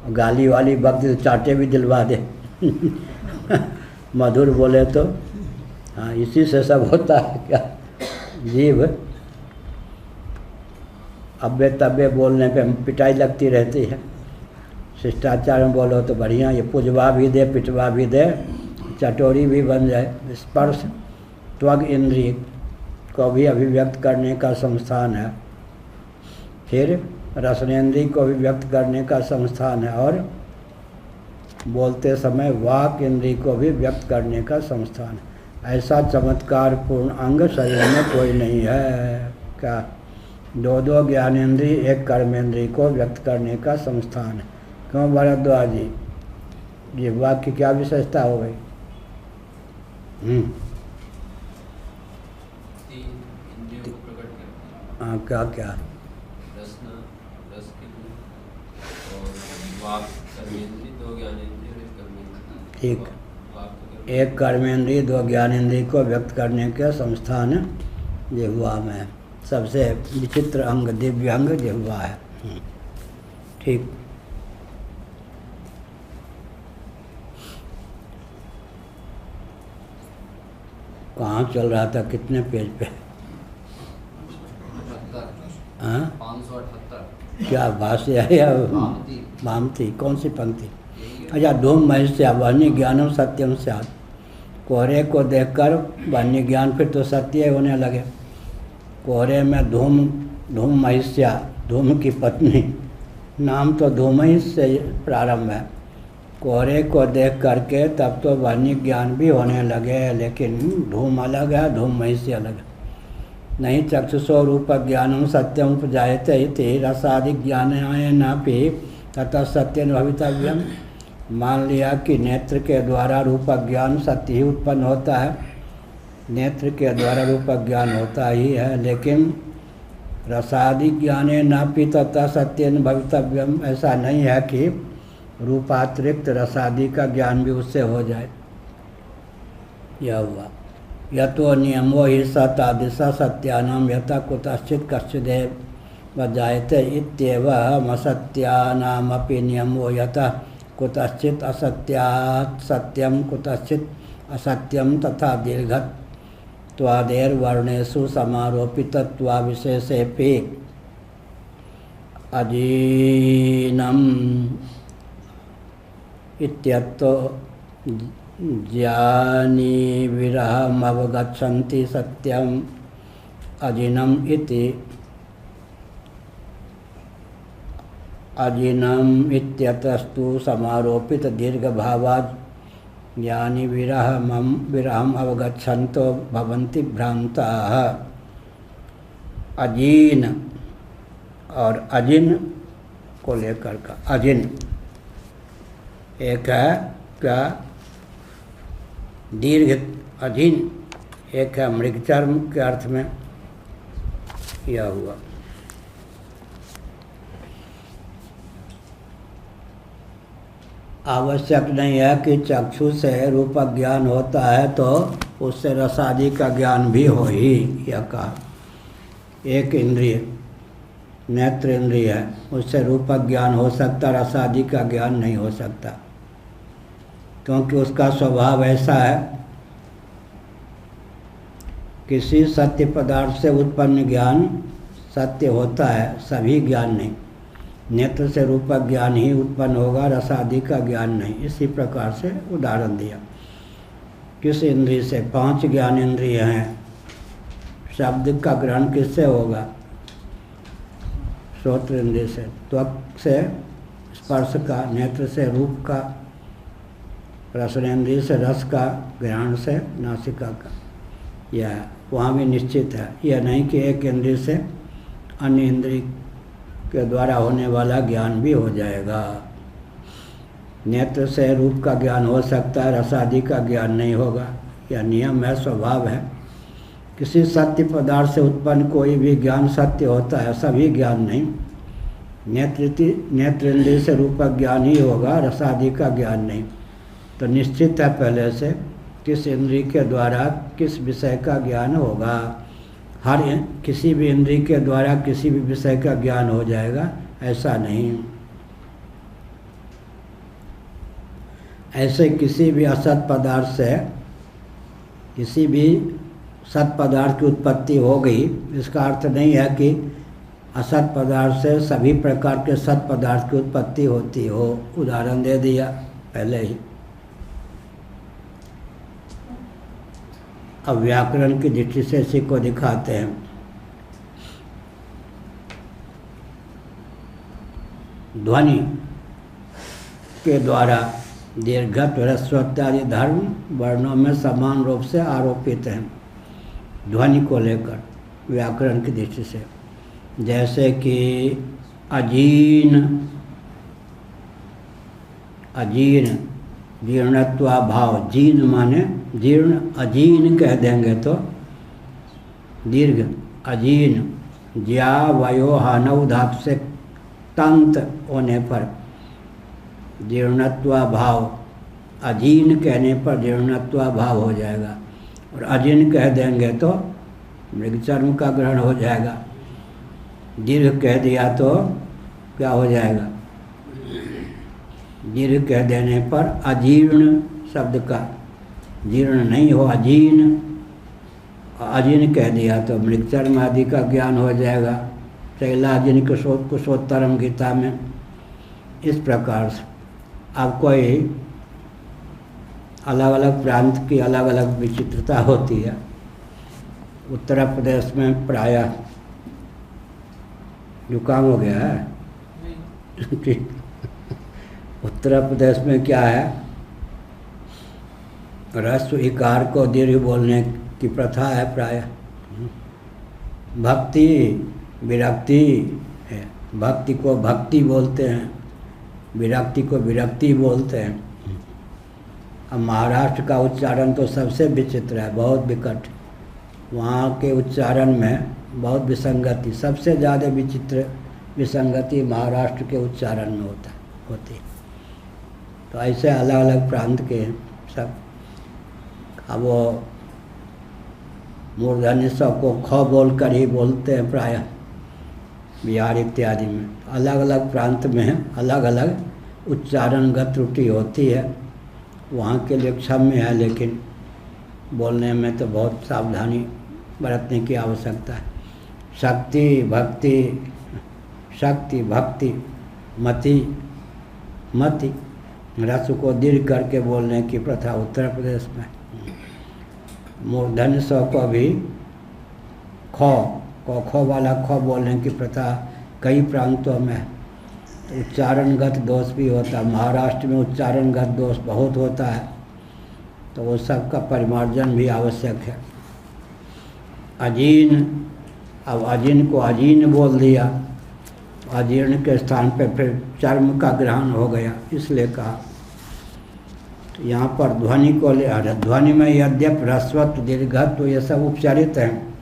गाली वाली वक्त चाटे भी दिलवा दे मधुर बोले तो। हाँ, इसी से सब होता है। क्या? जीव अब्बे तब्बे बोलने पे पिटाई लगती रहती है। शिष्टाचार में बोलो तो बढ़िया, ये पुजवा भी दे, पिटवा भी दे, चटोरी भी बन जाए। स्पर्श त्वग इंद्रिय को भी अभिव्यक्त करने का संस्थान है, फिर रसनेन्द्रिय को भी व्यक्त करने का संस्थान है, और बोलते समय वाक इंद्रिय को भी व्यक्त करने का संस्थान है। ऐसा चमत्कारपूर्ण अंग शरीर में कोई नहीं है। क्या? दो दो ज्ञानेन्द्रिय एक कर्मेंद्रिय को व्यक्त करने का संस्थान है। क्यों भरद्वाज जी, जिह्वा की क्या विशेषता हो गई? हाँ क्या क्या? रसना, रस के गुण और वाक कर्मेंद्रिय, दो ज्ञानेंद्रिय और एक कर्मेंद्रिय। ठीक। वाक तो एक कर्मेंद्रिय, दो ज्ञानेंद्रिय को व्यक्त करने के संस्थान जिह्वा में है। सबसे विचित्र अंग, दिव्य अंग जिह्वा है। ठीक। कहाँ चल रहा था, कितने पेज पे? 578। क्या भाष्य है या भामती? कौन सी पंक्ति? अच्छा, धूम महिष्या वन्य ज्ञानम सत्यम स्यात्। कोहरे को देखकर वन्य ज्ञान फिर तो सत्य होने लगे। कोहरे में धूम महिष्या, धूम की पत्नी, नाम तो धूम ही से प्रारंभ है। कोहरे को देख करके तब तो वन्य ज्ञान भी होने लगे, लेकिन धूम अलग है, धूम महिष्य अलग है। नहीं चक्षुषो रूप ज्ञानम सत्यम उपजायते इति रसादि ज्ञानायनापि ततः सत्यं भवितव्यम। मान लिया कि नेत्र के द्वारा रूप ज्ञान सत्य ही उत्पन्न होता है, नेत्र के द्वारा रूप ज्ञान होता ही है, लेकिन रसादि ज्ञानेनापि ततः सत्यं भवितव्यम। ऐसा नहीं है कि रूपातिरिक्त रसादि का ज्ञान भी उससे हो जाए। यह हुआ यतो नियमो हि सतादिश सत्यानाम यथा कुतश्चित् कश्चिदेव वजायते इत्येवम् असत्यानामपि नियमो यथा कुतश्चित् असत्यात् सत्यं कुतश्चित् असत्यं तथा दीर्घत्वादेर्वर्णेषु समारोपितत्वाविशेषेऽपि अजीनम् इत्यतो ज्ञानी विरहमवगच्छन्ति सत्यम् अजिनम् इति अजिनम् इत्यतस्तु समारोपित दीर्घभावात् ज्ञानी विरहम अवगच्छन्तो भवन्ति भ्रान्ताः। अजीन और अजिन को लेकर का अजिन एक है क्या? दीर्घ अधीन, एक है मृगचर्म के अर्थ में। यह हुआ। आवश्यक नहीं है कि चक्षु से रूप ज्ञान होता है तो उससे रसादि का ज्ञान भी हो ही। यह कहा एक इंद्रिय नेत्र इंद्रिय है, उससे रूप ज्ञान हो सकता, रसादि का ज्ञान नहीं हो सकता, क्योंकि उसका स्वभाव ऐसा है। किसी सत्य पदार्थ से उत्पन्न ज्ञान सत्य होता है, सभी ज्ञान नहीं। नेत्र से रूप ज्ञान ही उत्पन्न होगा, रसादि का ज्ञान नहीं। इसी प्रकार से उदाहरण दिया। किस इंद्रिय से? 5 ज्ञान इंद्रिय हैं। शब्द का ग्रहण किससे होगा? श्रोत्र इंद्रिय से, त्वक से स्पर्श का, नेत्र से रूप का, रसनेन्द्रिय से रस का, ग्रहण से नासिका का। यह वहाँ भी निश्चित है। यह नहीं कि एक इंद्रिय से अन्य इंद्रिय के द्वारा होने वाला ज्ञान भी हो जाएगा। नेत्र से रूप का ज्ञान हो सकता है, रसादि का ज्ञान नहीं होगा। यह नियम है, स्वभाव है। किसी सत्य पदार्थ से उत्पन्न कोई भी ज्ञान सत्य होता है, सभी ज्ञान नहीं। नेत्र इंद्रिय से रूप ज्ञान ही होगा, रसादि का ज्ञान नहीं। तो निश्चित है पहले से किस इंद्रिय के द्वारा किस विषय का ज्ञान होगा। हर किसी भी इंद्रिय के द्वारा किसी भी विषय का ज्ञान हो जाएगा, ऐसा नहीं। ऐसे किसी भी असत पदार्थ से किसी भी सत पदार्थ की उत्पत्ति हो गई, इसका अर्थ नहीं है कि असत पदार्थ से सभी प्रकार के सत पदार्थ की उत्पत्ति होती हो। उदाहरण दे दिया पहले ही। अब व्याकरण की दृष्टि से इसी को दिखाते हैं। ध्वनि के द्वारा दीर्घत्व, ह्रस्व इत्यादि धर्म वर्णों में समान रूप से आरोपित हैं ध्वनि को लेकर व्याकरण की दृष्टि से। जैसे कि अजीन, अजीर्ण, जीर्णत्वा भाव, जीर्ण माने जीर्ण, अजीर्ण कह देंगे तो दीर्घ, अजीर्ण ज्या वयो हानव धाप से तंत होने पर जीर्णत्वा भाव, अजीर्ण कहने पर जीर्णत्वा भाव हो जाएगा, और अजीर्ण कह देंगे तो मृगचर्म का ग्रहण हो जाएगा। दीर्घ कह दिया तो क्या हो जाएगा? दीर्घ कह देने पर अजीर्ण शब्द का जीर्ण नहीं हो, अजीर्ण, अजीर्ण कह दिया तो मृगचर्म आदि का ज्ञान हो जाएगा। शैलाजिन कुशोत्तरम गीता में इस प्रकार से। अब कोई अलग अलग प्रांत की अलग अलग विचित्रता होती है। उत्तर प्रदेश में प्रायः जुकाम हो गया है। उत्तर प्रदेश में क्या है, ह्रस्व इकार को दीर्घ बोलने की प्रथा है प्रायः। भक्ति विरक्ति है, भक्ति को भक्ति बोलते हैं, विरक्ति को विरक्ति बोलते हैं। अब महाराष्ट्र का उच्चारण तो सबसे विचित्र है, बहुत विकट। वहाँ के उच्चारण में बहुत विसंगति, सबसे ज़्यादा विचित्र विसंगति महाराष्ट्र के उच्चारण में होती। तो ऐसे अलग अलग प्रांत के सब। अब वो मूर्धन्य स को ख बोल कर ही बोलते हैं प्रायः बिहार इत्यादि में। अलग अलग प्रांत में अलग अलग उच्चारणगत त्रुटि होती है, वहाँ के लिए क्षम्य है, लेकिन बोलने में तो बहुत सावधानी बरतने की आवश्यकता है। शक्ति भक्ति, शक्ति भक्ति, मति मति, रस को दीर्घ करके बोलने की प्रथा उत्तर प्रदेश में। मूर्धन्य स को भी खो वाला ख बोलने की प्रथा कई प्रांतों में है। तो उच्चारणगत दोष भी होता है, महाराष्ट्र में उच्चारणगत दोष बहुत होता है, तो वो सब का परिमार्जन भी आवश्यक है। अजीर्ण, अब अजीर्ण को अजीर्ण बोल दिया, अजीर्ण के स्थान पे फिर चर्म का ग्रहण हो गया, इसलिए कहा। तो यहाँ पर ध्वनि को ले, ध्वनि में यद्यप ह्रस्वत्व दीर्घत्व ये सब उपचारित हैं,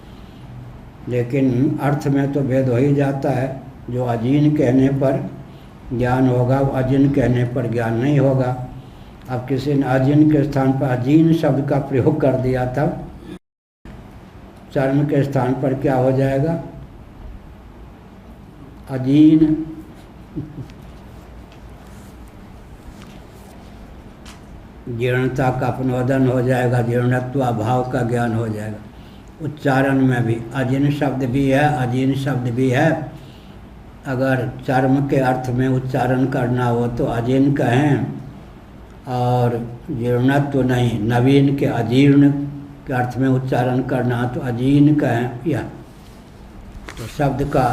लेकिन अर्थ में तो भेद हो ही जाता है। जो अजीर्ण कहने पर ज्ञान होगा, वो अजीर्ण कहने पर ज्ञान नहीं होगा। अब किसी ने अजीर्ण के स्थान पर अजीर्ण शब्द का प्रयोग कर दिया, तब चर्म के स्थान पर क्या हो जाएगा? अजीर्ण। जीर्णता का अपनोदन हो जाएगा, जीर्णत्व भाव का ज्ञान हो जाएगा। उच्चारण में भी अजीर्ण शब्द भी है, अजीर्ण शब्द भी है। अगर चर्म के अर्थ में उच्चारण करना हो तो अजीर्ण कहें, और जीर्णत्व नहीं, नवीन के अजीर्ण के अर्थ में उच्चारण करना तो अजीर्ण कहें। यह तो शब्द का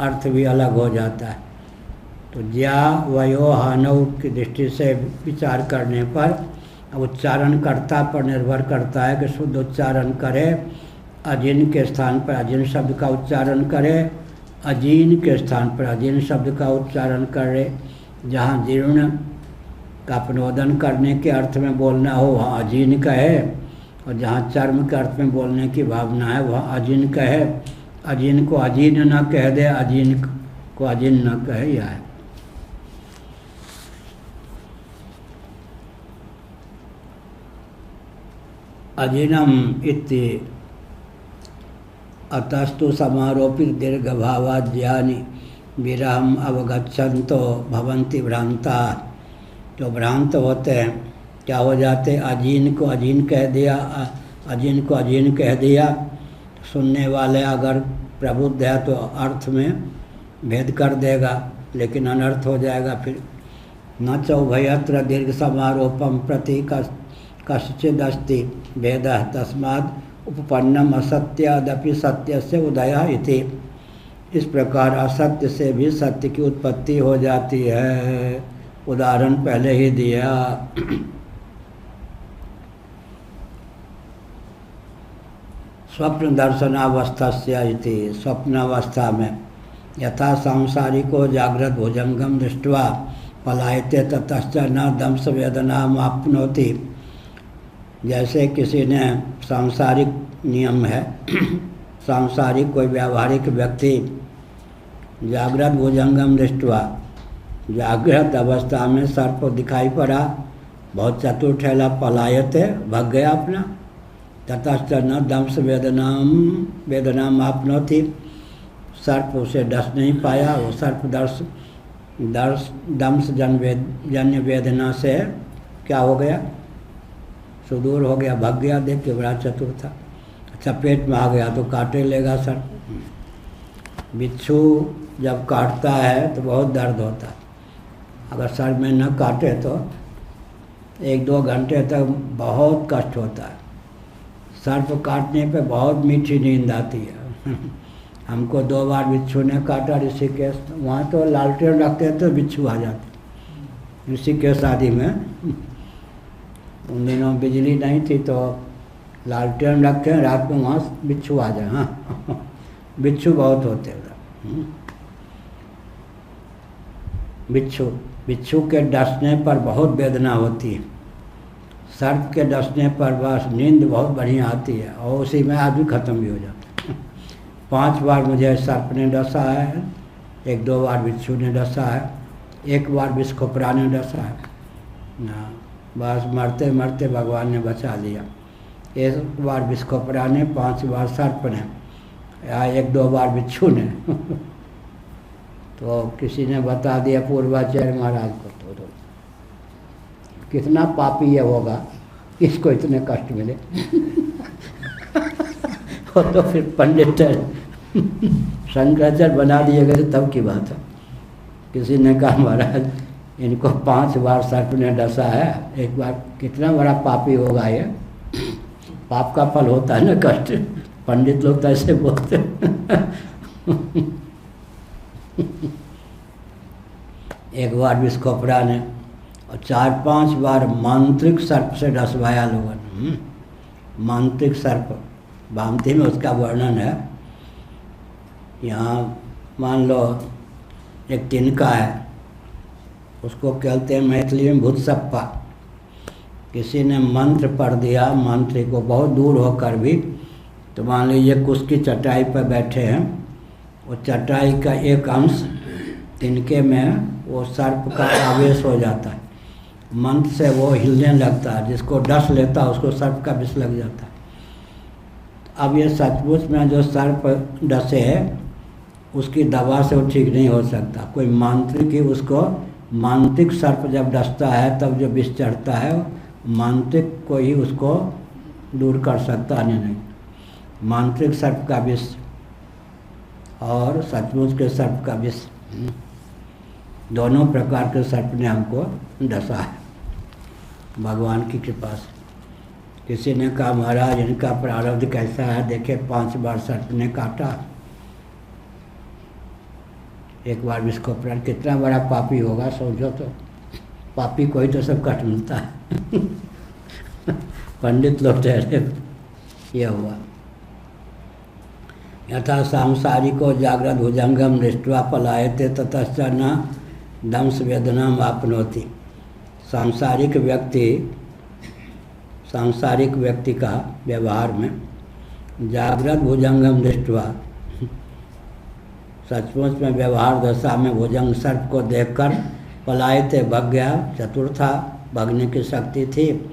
अर्थ भी अलग हो जाता है। तो ज्या वयो हानव की दृष्टि से विचार करने पर उच्चारणकर्ता पर निर्भर करता है कि शुद्ध उच्चारण करे, अजीर्ण के स्थान पर अजीर्ण शब्द का उच्चारण करे, अजीर्ण के स्थान पर अजीर्ण शब्द का उच्चारण करे। जहाँ जीर्ण का अपनोदन करने के अर्थ में बोलना हो वहाँ अजीर्ण कहे, और जहाँ चर्म के अर्थ में बोलने की भावना है वहाँ अजीर्ण कहे। अजीर्ण को अजीर्ण न कह दे, अजीर्ण को अजीर्ण न कहे, यह है। अजीर्णम इति अतस्तु समारोपित दीर्घभावाज्ञानी विरहम अवगच्छन्तो भवन्ति भ्रांता। जो भ्रांत होते हैं क्या हो जाते? अजीर्ण को अजीर्ण कह दिया, अजीर्ण को अजीर्ण कह दिया। सुनने वाले अगर प्रबुद्ध है तो अर्थ में भेद कर देगा, लेकिन अनर्थ हो जाएगा फिर। न चौभयत्र दीर्घ समारोपम प्रति कश्चिदस्ति भेदः तस्माद् उपपन्नम असत्यादपि सत्य से उदयः इति। इस प्रकार असत्य से भी सत्य की उत्पत्ति हो जाती है। उदाहरण पहले ही दिया। स्वप्न दर्शनावस्था इति, स्वप्नावस्था में यथा सांसारिको जागृत भुजंगम दृष्ट्वा पलायते ततश्च न दंश वेदना आपनोति। जैसे किसी ने सांसारिक नियम है सांसारिक कोई व्यावहारिक व्यक्ति जागृत भुजंगम दृष्टवा, जागृत अवस्था में सर्प दिखाई पड़ा, बहुत चतुर ठहला, पलायते भाग गया अपना, ततश्च न दंश वेदनाम आपनोति, सर्प उसे डस नहीं पाया, वो सर्प दंश जन्य वेदना से क्या हो गया, सुदूर हो गया, भाग गया। देख के बड़ा चतुर था। अच्छा, पेट में आ गया तो काटे लेगा सर्प। बिच्छू जब काटता है तो बहुत दर्द होता है, अगर सर में न काटे तो 1-2 घंटे तक बहुत कष्ट होता है। सर्प काटने पे बहुत मीठी नींद आती है। हमको 2 बार बिच्छू ने काटा ऋषिकेश, वहाँ तो लालटेन रखते तो बिच्छू आ जाते। ऋषिकेश आदि में उन दिनों बिजली नहीं थी तो लालटेन रखते हैं, रात में वहाँ बिच्छू आ जाए। हाँ, बिच्छू बहुत होते हैं। बिच्छू के डसने पर बहुत वेदना होती है, सर्प के डसने पर बस नींद बहुत बढ़िया आती है और उसी में आदमी ख़त्म भी हो जाता है। 5 बार मुझे सर्प ने डसा है, 1-2 बार बिच्छू ने डसा है, 1 बार विषखोपरा ने डसा है ना, बस मरते मरते भगवान ने बचा लिया। 1 बार विषखोपरा ने, 5 बार सर्प ने, या 1-2 बार बिच्छू ने। तो किसी ने बता दिया पूर्वाचार्य महाराज को, तो कितना पापी ये होगा, किसको इतने कष्ट मिले। और तो फिर पंडित शंकराचार्य बना दिए गए तब की बात है। किसी ने कहा महाराज इनको 5 बार सर्प ने डसा है, 1 बार, कितना बड़ा पापी होगा ये। पाप का फल होता है ना कष्ट, पंडित लोग तो ऐसे बोलते। एक बार विषखोपरा ने और 4-5 बार मांत्रिक सर्प से डसवाया लोगों ने। मांत्रिक सर्प भामती में उसका वर्णन है। यहाँ मान लो एक तिनका है, उसको कहते हैं मैथिली में भूतसप्पा। किसी ने मंत्र पढ़ दिया, मंत्री को बहुत दूर होकर भी, तो मान लीजिए कुछ की चटाई पर बैठे हैं, वो चटाई का एक अंश तिनके में वो सर्प का आवेश हो जाता है, मंत्र से वो हिलने लगता है, जिसको डस लेता है उसको सर्प का विष लग जाता है। अब ये सचमुच में जो सर्प डसे है उसकी दवा से वो ठीक नहीं हो सकता। कोई मांत्रिक ही उसको, मांत्रिक सर्प जब डसता है तब जो विष चढ़ता है मांत्रिक को ही उसको दूर कर सकता नहीं। मांत्रिक सर्प का विष और सचमुच के सर्प का विष, दोनों प्रकार के सर्प ने हमको डसा है भगवान की कृपा से। किसी ने कहा महाराज इनका प्रारब्ध कैसा है, देखे 5 बार सर्प ने काटा, 1 बार विषखोपरा, कितना बड़ा पापी होगा सोचो तो। पापी को ही तो सब कष्ट मिलता है। पंडित लोग ठहरे, ये हुआ। यथा सांसारिको जागृत भुजंगम दृष्ट्वा पलायते ततश्च न दंश वेदनाम आपनोति। सांसारिक व्यक्ति का व्यवहार में जागृत भुजंगम दृष्ट्वा, सचमुच में व्यवहार दशा में भुजंग सर्प को देखकर पलायते भाग गया, चतुर था, भागने की शक्ति थी।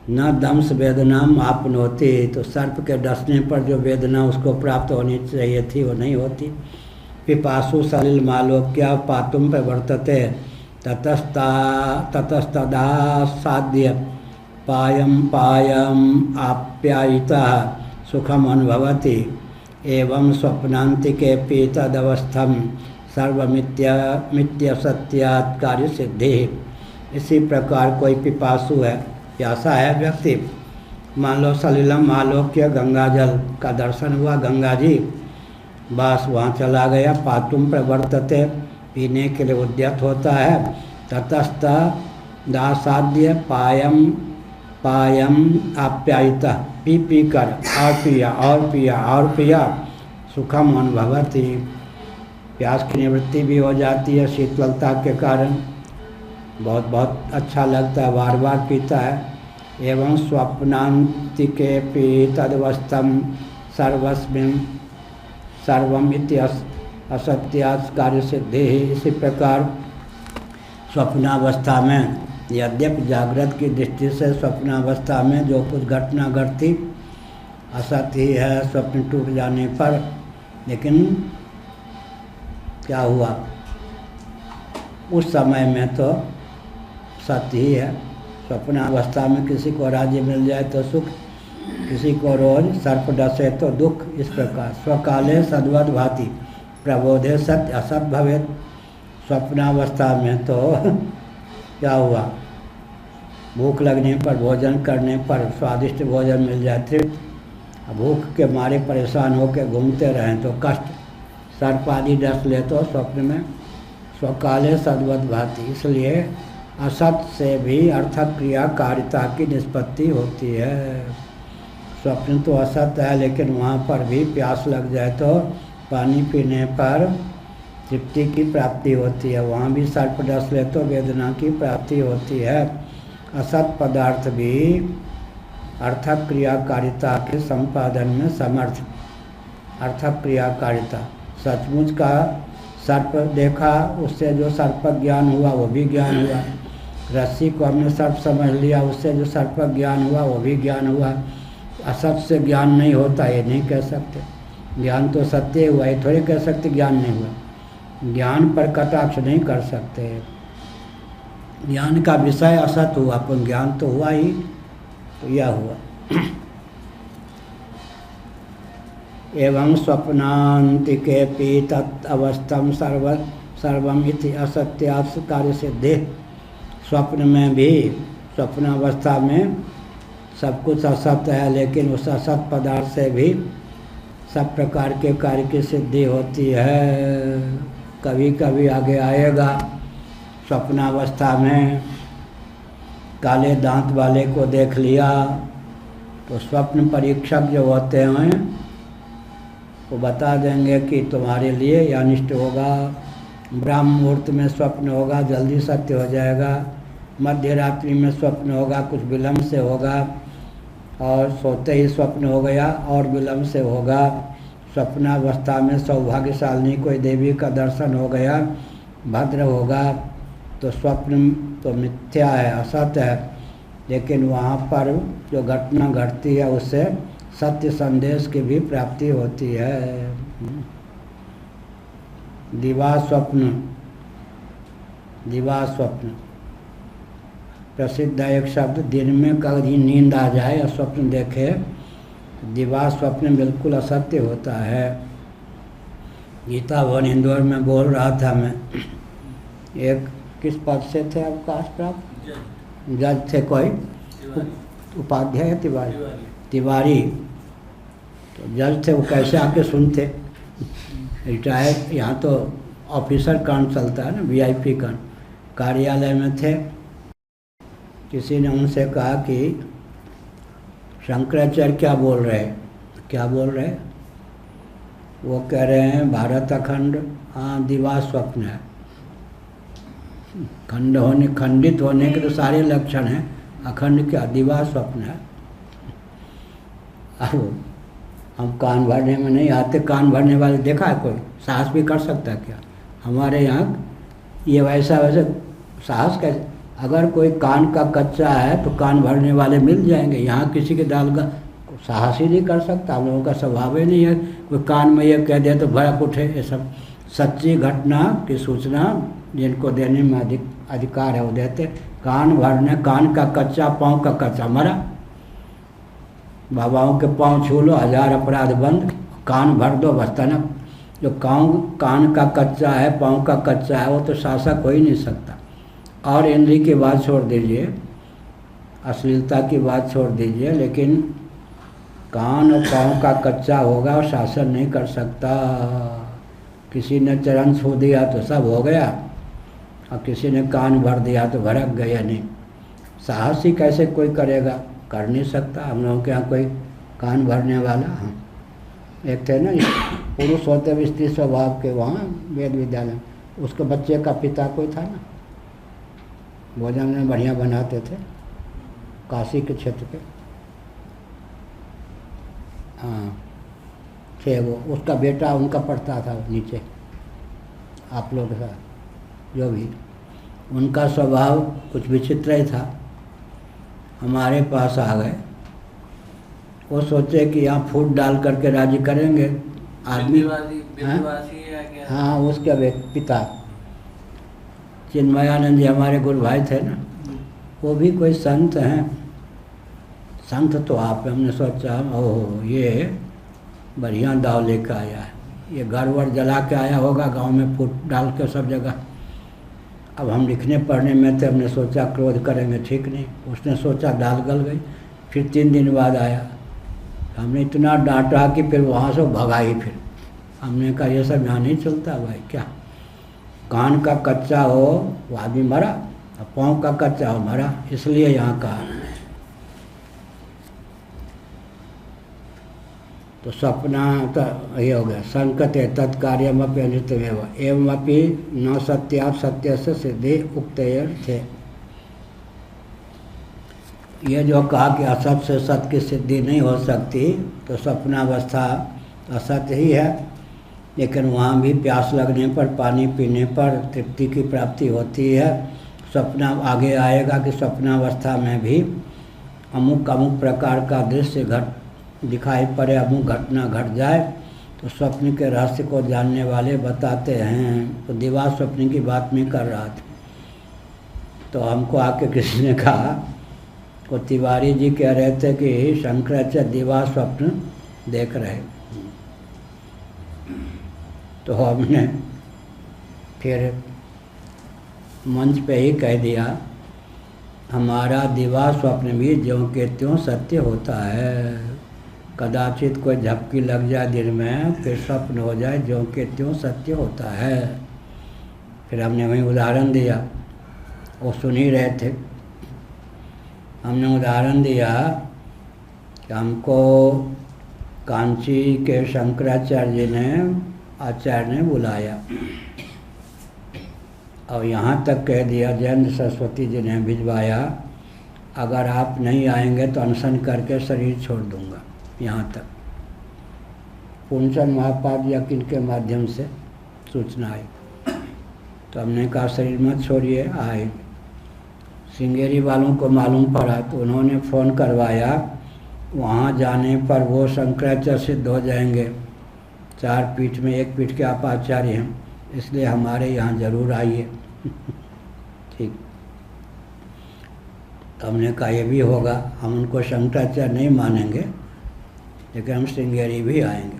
न दंश वेदनाम आपनोति, तो सर्प के डसने पर जो वेदना उसको प्राप्त होनी चाहिए थी वो नहीं होती। पिपासु सलिल मालोक्य पातुम प्रवर्तते ततस्तदा साध्य पायम आप्यायितः सुखम अनुभवति एवं स्वप्नांतिके पीतदवस्थम सर्वमित्य सत्यात् कार्य सिद्धि। इसी प्रकार कोई पिपासु है, प्यासा है व्यक्ति, मान लो सलिलम आलोक्य गंगा जल का दर्शन हुआ, गंगा जी, बस वहाँ चला गया, पातुम प्रवर्तते, पीने के लिए उद्यत होता है, ततस्थ दासाद्य पायम आप्यायिता, पी कर और पिया सुखम अनुभवति, प्यास की निवृत्ति भी हो जाती है शीतलता के कारण, बहुत अच्छा लगता है, बार बार पीता है। एवं स्वप्नांतिके पी तदवस्थम सर्वस्मिन् सर्वम इति असत्यात् कार्य सिद्धि। इसी प्रकार स्वप्नावस्था में यद्यपि जागृत की दृष्टि से स्वप्नावस्था में जो कुछ घटना घटती असत्य ही है स्वप्न टूट जाने पर, लेकिन क्या हुआ उस समय में तो सत्य ही है। स्वप्नावस्था में किसी को राज्य मिल जाए तो सुख, किसी को रोज सर्प डसे तो दुख। इस प्रकार स्वकाले सद्वद भाति प्रबोधे सत्य असत भवेत्। स्वप्नावस्था में तो क्या हुआ, भूख लगने पर भोजन करने पर स्वादिष्ट भोजन मिल जाए तृप्त, भूख के मारे परेशान होकर घूमते रहें तो कष्ट, सर्प आदि डस ले तो स्वप्न में स्वकाले सद्वद भाति। इसलिए असत से भी अर्थक क्रिया कारिता की निष्पत्ति होती है। स्वप्न तो असत है, लेकिन वहाँ पर भी प्यास लग जाए तो पानी पीने पर तृप्ति की प्राप्ति होती है, वहाँ भी सर्प डस ले तो वेदना की प्राप्ति होती है। असत पदार्थ भी अर्थक क्रियाकारिता के संपादन में समर्थ। अर्थक क्रियाकारिता, सचमुच का सर्प देखा, उससे जो सर्प ज्ञान हुआ वो भी ज्ञान हुआ। रस्सी को हमने सर्प समझ लिया, उससे जो सर्प ज्ञान हुआ वो भी ज्ञान हुआ। असत से ज्ञान नहीं होता ये नहीं कह सकते, ज्ञान तो सत्य हुआ, ये थोड़ी कह सकते ज्ञान नहीं हुआ। ज्ञान पर कटाक्ष नहीं कर सकते, ज्ञान का विषय असत हुआ, पर ज्ञान तो हुआ ही, तो यह हुआ। एवं स्वप्नांतिके तत् अवस्थम सर्वम इति असत्यात् कार्य सिद्धि। स्वप्न में भी, स्वप्नावस्था में सब कुछ असत्य है, लेकिन उस असत पदार्थ से भी सब प्रकार के कार्य की सिद्धि होती है। कभी कभी आगे आएगा, स्वप्नावस्था में काले दांत वाले को देख लिया तो स्वप्न परीक्षक जो होते हैं वो बता देंगे कि तुम्हारे लिए यह अनिष्ट होगा। ब्रह्म मुहूर्त में स्वप्न होगा, जल्दी सत्य हो जाएगा। मध्य रात्रि में स्वप्न होगा, कुछ विलम्ब से होगा, और सोते ही स्वप्न हो गया और विलम्ब से होगा। स्वप्नावस्था में सौभाग्यशालिनी कोई देवी का दर्शन हो गया, भद्र होगा, तो स्वप्न तो मिथ्या है, असत है, लेकिन वहाँ पर जो घटना घटती है उससे सत्य संदेश की भी प्राप्ति होती है। दिवा स्वप्न, दिवा स्वप्न प्रसिद्ध एक शब्द। दिन में कभी नींद आ जाए और स्वप्न देखे, दिवा स्वप्न बिल्कुल असत्य होता है। गीता भवन इंदौर में बोल रहा था मैं, एक किस पद से थे अवकाश प्राप्त, जज थे कोई, उपाध्याय तिवारी, तिवारी तो जज थे। वो कैसे आके सुनते, रिटायर्ड, यहाँ तो ऑफिसर कांड चलता है ना, वीआईपी कांड, कार्यालय में थे। किसी ने उनसे कहा कि शंकराचार्य क्या बोल रहे, क्या बोल रहे? वो कह रहे हैं भारत अखंड, हाँ दिवा स्वप्न है। खंड होने, खंडित होने के तो सारे लक्षण हैं, अखंड क्या, दिवा स्वप्न है। अब हम कान भरने में नहीं आते, कान भरने वाले देखा है कोई? साहस भी कर सकता है क्या? हमारे यहाँ ये वैसा वैसे साहस कैसे? अगर कोई कान का कच्चा है तो कान भरने वाले मिल जाएंगे। यहाँ किसी के दाल का साहस ही नहीं कर सकता, हम लोगों का स्वभाव ही नहीं है। कोई कान में ये कह दे तो भड़क उठे। ये सब सच्ची घटना की सूचना जिनको देने में अधिकार है वो देते। कान भरने, कान का कच्चा, पाँव का कच्चा, मरा। बाबाओं के पाँव छू लो, 1000 अपराध बंद, कान भर दो बस तनक। जो कान का कच्चा है, पाँव का कच्चा है, वो तो शासक हो ही नहीं सकता। और इंद्री की बात छोड़ दीजिए, अश्लीलता की बात छोड़ दीजिए, लेकिन कान और पाँव का कच्चा होगा और शासन नहीं कर सकता। किसी ने चरण छू दिया तो सब हो गया, और किसी ने कान भर दिया तो भड़क गया। नहीं, साहस ही कैसे कोई करेगा, कर नहीं सकता। हम लोगों के यहाँ कोई कान भरने वाला, हाँ एक थे ना, पुरुष होते हुए स्त्री स्वभाव के, वहाँ वेद विद्यालय, उसके बच्चे का पिता कोई था ना, भोजन में बढ़िया बनाते थे, काशी के क्षेत्र पे। हाँ, थे वो, उसका बेटा उनका पढ़ता था नीचे आप लोग के साथ। जो भी उनका स्वभाव कुछ विचित्र ही था। हमारे पास आ गए, वो सोचे कि यहाँ फूट डाल करके राजी करेंगे आदमी। हाँ, उसके पिता चिन्मयानंद जी हमारे गुरु भाई थे ना, वो भी कोई संत हैं। संत तो आप, हमने सोचा ओहो ये बढ़िया दाव लेकर आया है, ये घर वर जला के आया होगा गांव में फूट डाल के सब जगह। अब हम लिखने पढ़ने में थे, हमने सोचा क्रोध करेंगे ठीक नहीं। उसने सोचा दाल गल गई। फिर 3 दिन बाद आया, हमने इतना डांटा कि फिर वहाँ से भगा ही। फिर हमने कहा ये सब यहाँ नहीं चलता भाई, क्या कान का कच्चा हो वो आदमी मरा, और पाँव का कच्चा हो मरा, इसलिए यहाँ कहा। तो सपना तो ये हो गया। संकते तत्कार्यमपि अनृतमेव एवमपि न सत्यात् सत्य से सिद्धि उक्तयर थे। ये जो कहा कि असत से सत्य की सिद्धि नहीं हो सकती, तो स्वप्नावस्था असत्य ही है, लेकिन वहाँ भी प्यास लगने पर, पानी पीने पर तृप्ति की प्राप्ति होती है। स्वप्न आगे आएगा कि स्वप्नावस्था में भी अमुक अमुक प्रकार का दृश्य दिखाई पड़े, अमुक घटना घट जाए, तो स्वप्न के रहस्य को जानने वाले बताते हैं। तो दिवा स्वप्न की बात में कर रहा था, तो हमको आके किसी ने कहा, वो तिवारी जी कह रहे थे कि शंकराचार्य दिवा स्वप्न देख रहे। तो हमने फिर मंच पे ही कह दिया, हमारा दिवा स्वप्न भी ज्यों के त्यों सत्य होता है। कदाचित कोई झपकी लग जाए दिन में, फिर स्वप्न हो जाए, ज्यों के त्यों सत्य होता है। फिर हमने वही उदाहरण दिया, वो सुन ही रहे थे। हमने उदाहरण दिया कि हमको कांची के शंकराचार्य जी ने, आचार्य ने बुलाया, और यहाँ तक कह दिया, जयंत सरस्वती जी ने भिजवाया, अगर आप नहीं आएंगे तो अनशन करके शरीर छोड़ दूंगा। यहाँ तक पूर्णचंद महापाद या किनके माध्यम से सूचना आई। तो हमने कहा शरीर मत छोड़िए, आए। सिंगेरी वालों को मालूम पड़ा तो उन्होंने फ़ोन करवाया, वहाँ जाने पर वो शंकराचार्य सिद्ध हो जाएंगे। 4 पीठ में 1 पीठ के आप आचार्य हैं, इसलिए हमारे यहाँ ज़रूर आइए। ठीक। तो हमने कहा ये भी होगा, हम उनको शंकराचार्य नहीं मानेंगे, लेकिन हम श्रृंगेरी भी आएंगे।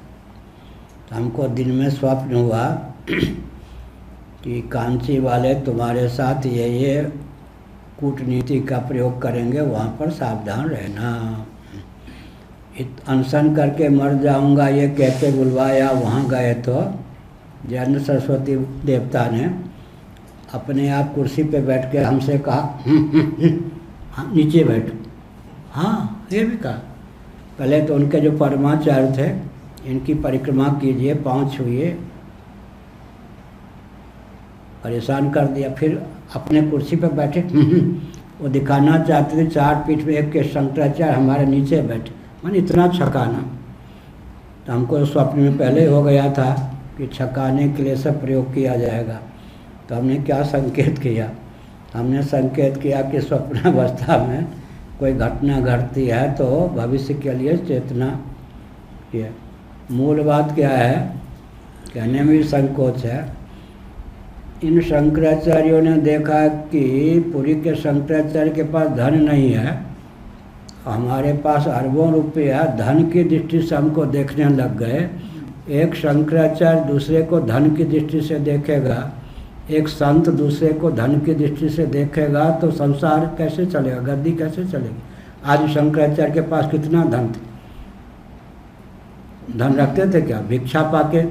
तो हमको दिन में स्वप्न हुआ कि कांची वाले तुम्हारे साथ ये कूटनीति का प्रयोग करेंगे, वहाँ पर सावधान रहना। अनशन करके मर जाऊंगा ये कहते बुलवाया। वहाँ गए तो जयंत सरस्वती देवता ने अपने आप कुर्सी पे बैठ के हमसे कहा, हाँ नीचे बैठो। हाँ, ये भी कहा। पहले तो उनके जो परमाचार्य थे, इनकी परिक्रमा कीजिए, पाँव छुइए, परेशान कर दिया। फिर अपने कुर्सी पर बैठे, वो दिखाना चाहते थे 4 पीठ में 1 के शंकराचार्य हमारे नीचे बैठे, मन इतना छकाना। तो हमको स्वप्न में पहले ही हो गया था कि छकाने के लिए सब प्रयोग किया जाएगा। तो हमने क्या संकेत किया? हमने संकेत किया कि स्वप्नावस्था में कोई घटना घटती है तो भविष्य के लिए चेतना। ये मूल बात क्या है, कहने में भी संकोच है। इन शंकराचार्यों ने देखा कि पुरी के शंकराचार्य के पास धन नहीं है, हमारे पास अरबों रुपया, धन की दृष्टि से हमको देखने लग गए। एक शंकराचार्य दूसरे को धन की दृष्टि से देखेगा, एक संत दूसरे को धन की दृष्टि से देखेगा, तो संसार कैसे चलेगा, गद्दी कैसे चलेगी? आज शंकराचार्य के पास कितना धन था? धन रखते थे क्या? भिक्षा पाके।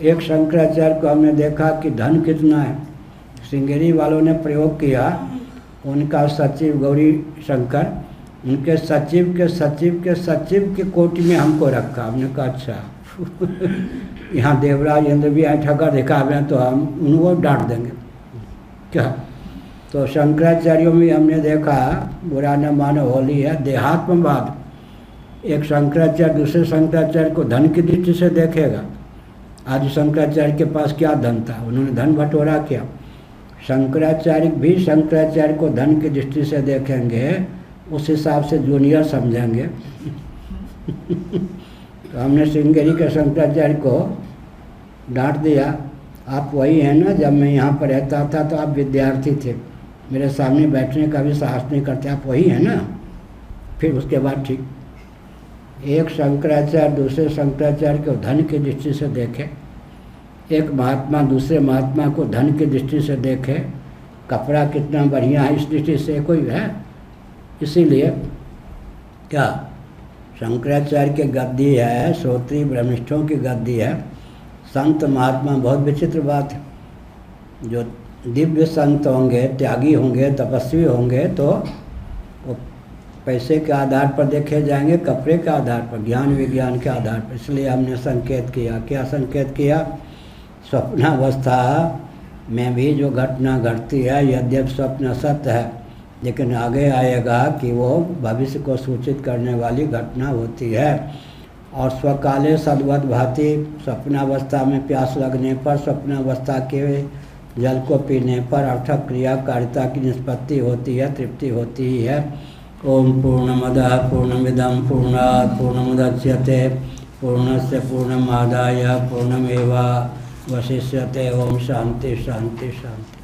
एक शंकराचार्य को हमने देखा कि धन कितना है। श्रृंगेरी वालों ने प्रयोग किया, उनका सचिव गौरी शंकर, उनके सचिव के सचिव के सचिव के कोटि में हमको रखा। हमने कहा अच्छा यहाँ देवराज इंद्र भी आए ठगा दिखावे तो हम उनको डांट देंगे क्या? तो शंकराचार्यों में हमने देखा, बुरा न मानो होली है, देहात्मवाद। एक शंकराचार्य दूसरे शंकराचार्य को धन की दृष्टि से देखेगा। आदि शंकराचार्य के पास क्या धन था, उन्होंने धन बटोरा क्या। शंकराचार्य भी शंकराचार्य को धन की दृष्टि से देखेंगे, उस हिसाब से जूनियर समझेंगे। तो हमने श्रृंगेरी के शंकराचार्य को डांट दिया, आप वही हैं ना, जब मैं यहाँ पर रहता था तो आप विद्यार्थी थे, मेरे सामने बैठने का भी साहस नहीं करते, आप वही हैं ना। फिर उसके बाद ठीक, एक शंकराचार्य दूसरे शंकराचार्य को धन की दृष्टि से देखे, एक महात्मा दूसरे महात्मा को धन की दृष्टि से देखे, कपड़ा कितना बढ़िया है इस दृष्टि से कोई है। इसीलिए क्या शंकराचार्य की गद्दी है, श्रोत्री ब्रह्मिष्ठों की गद्दी है। संत महात्मा बहुत विचित्र बात है, जो दिव्य संत होंगे, त्यागी होंगे, तपस्वी होंगे, तो वो पैसे के आधार पर देखे जाएंगे, कपड़े के आधार पर, ज्ञान विज्ञान के आधार पर। इसलिए हमने संकेत किया, क्या संकेत किया, स्वप्नावस्था में भी जो घटना घटती है, यद्यपि स्वप्न सत्य है, लेकिन आगे आएगा कि वो भविष्य को सूचित करने वाली घटना होती है। और स्वकाले सद्वत भांति, स्वप्नावस्था में प्यास लगने पर, स्वप्नावस्था के जल को पीने पर अर्थक क्रिया कारिता की निष्पत्ति होती है, तृप्ति होती ही है। ओम पूर्णमदः पूर्णमिदं पूर्णात् पूर्णमुदच्यते पूर्णस्य पूर्णमादाय पूर्णमेवावशिष्यते। ओम शांति शांति शांति।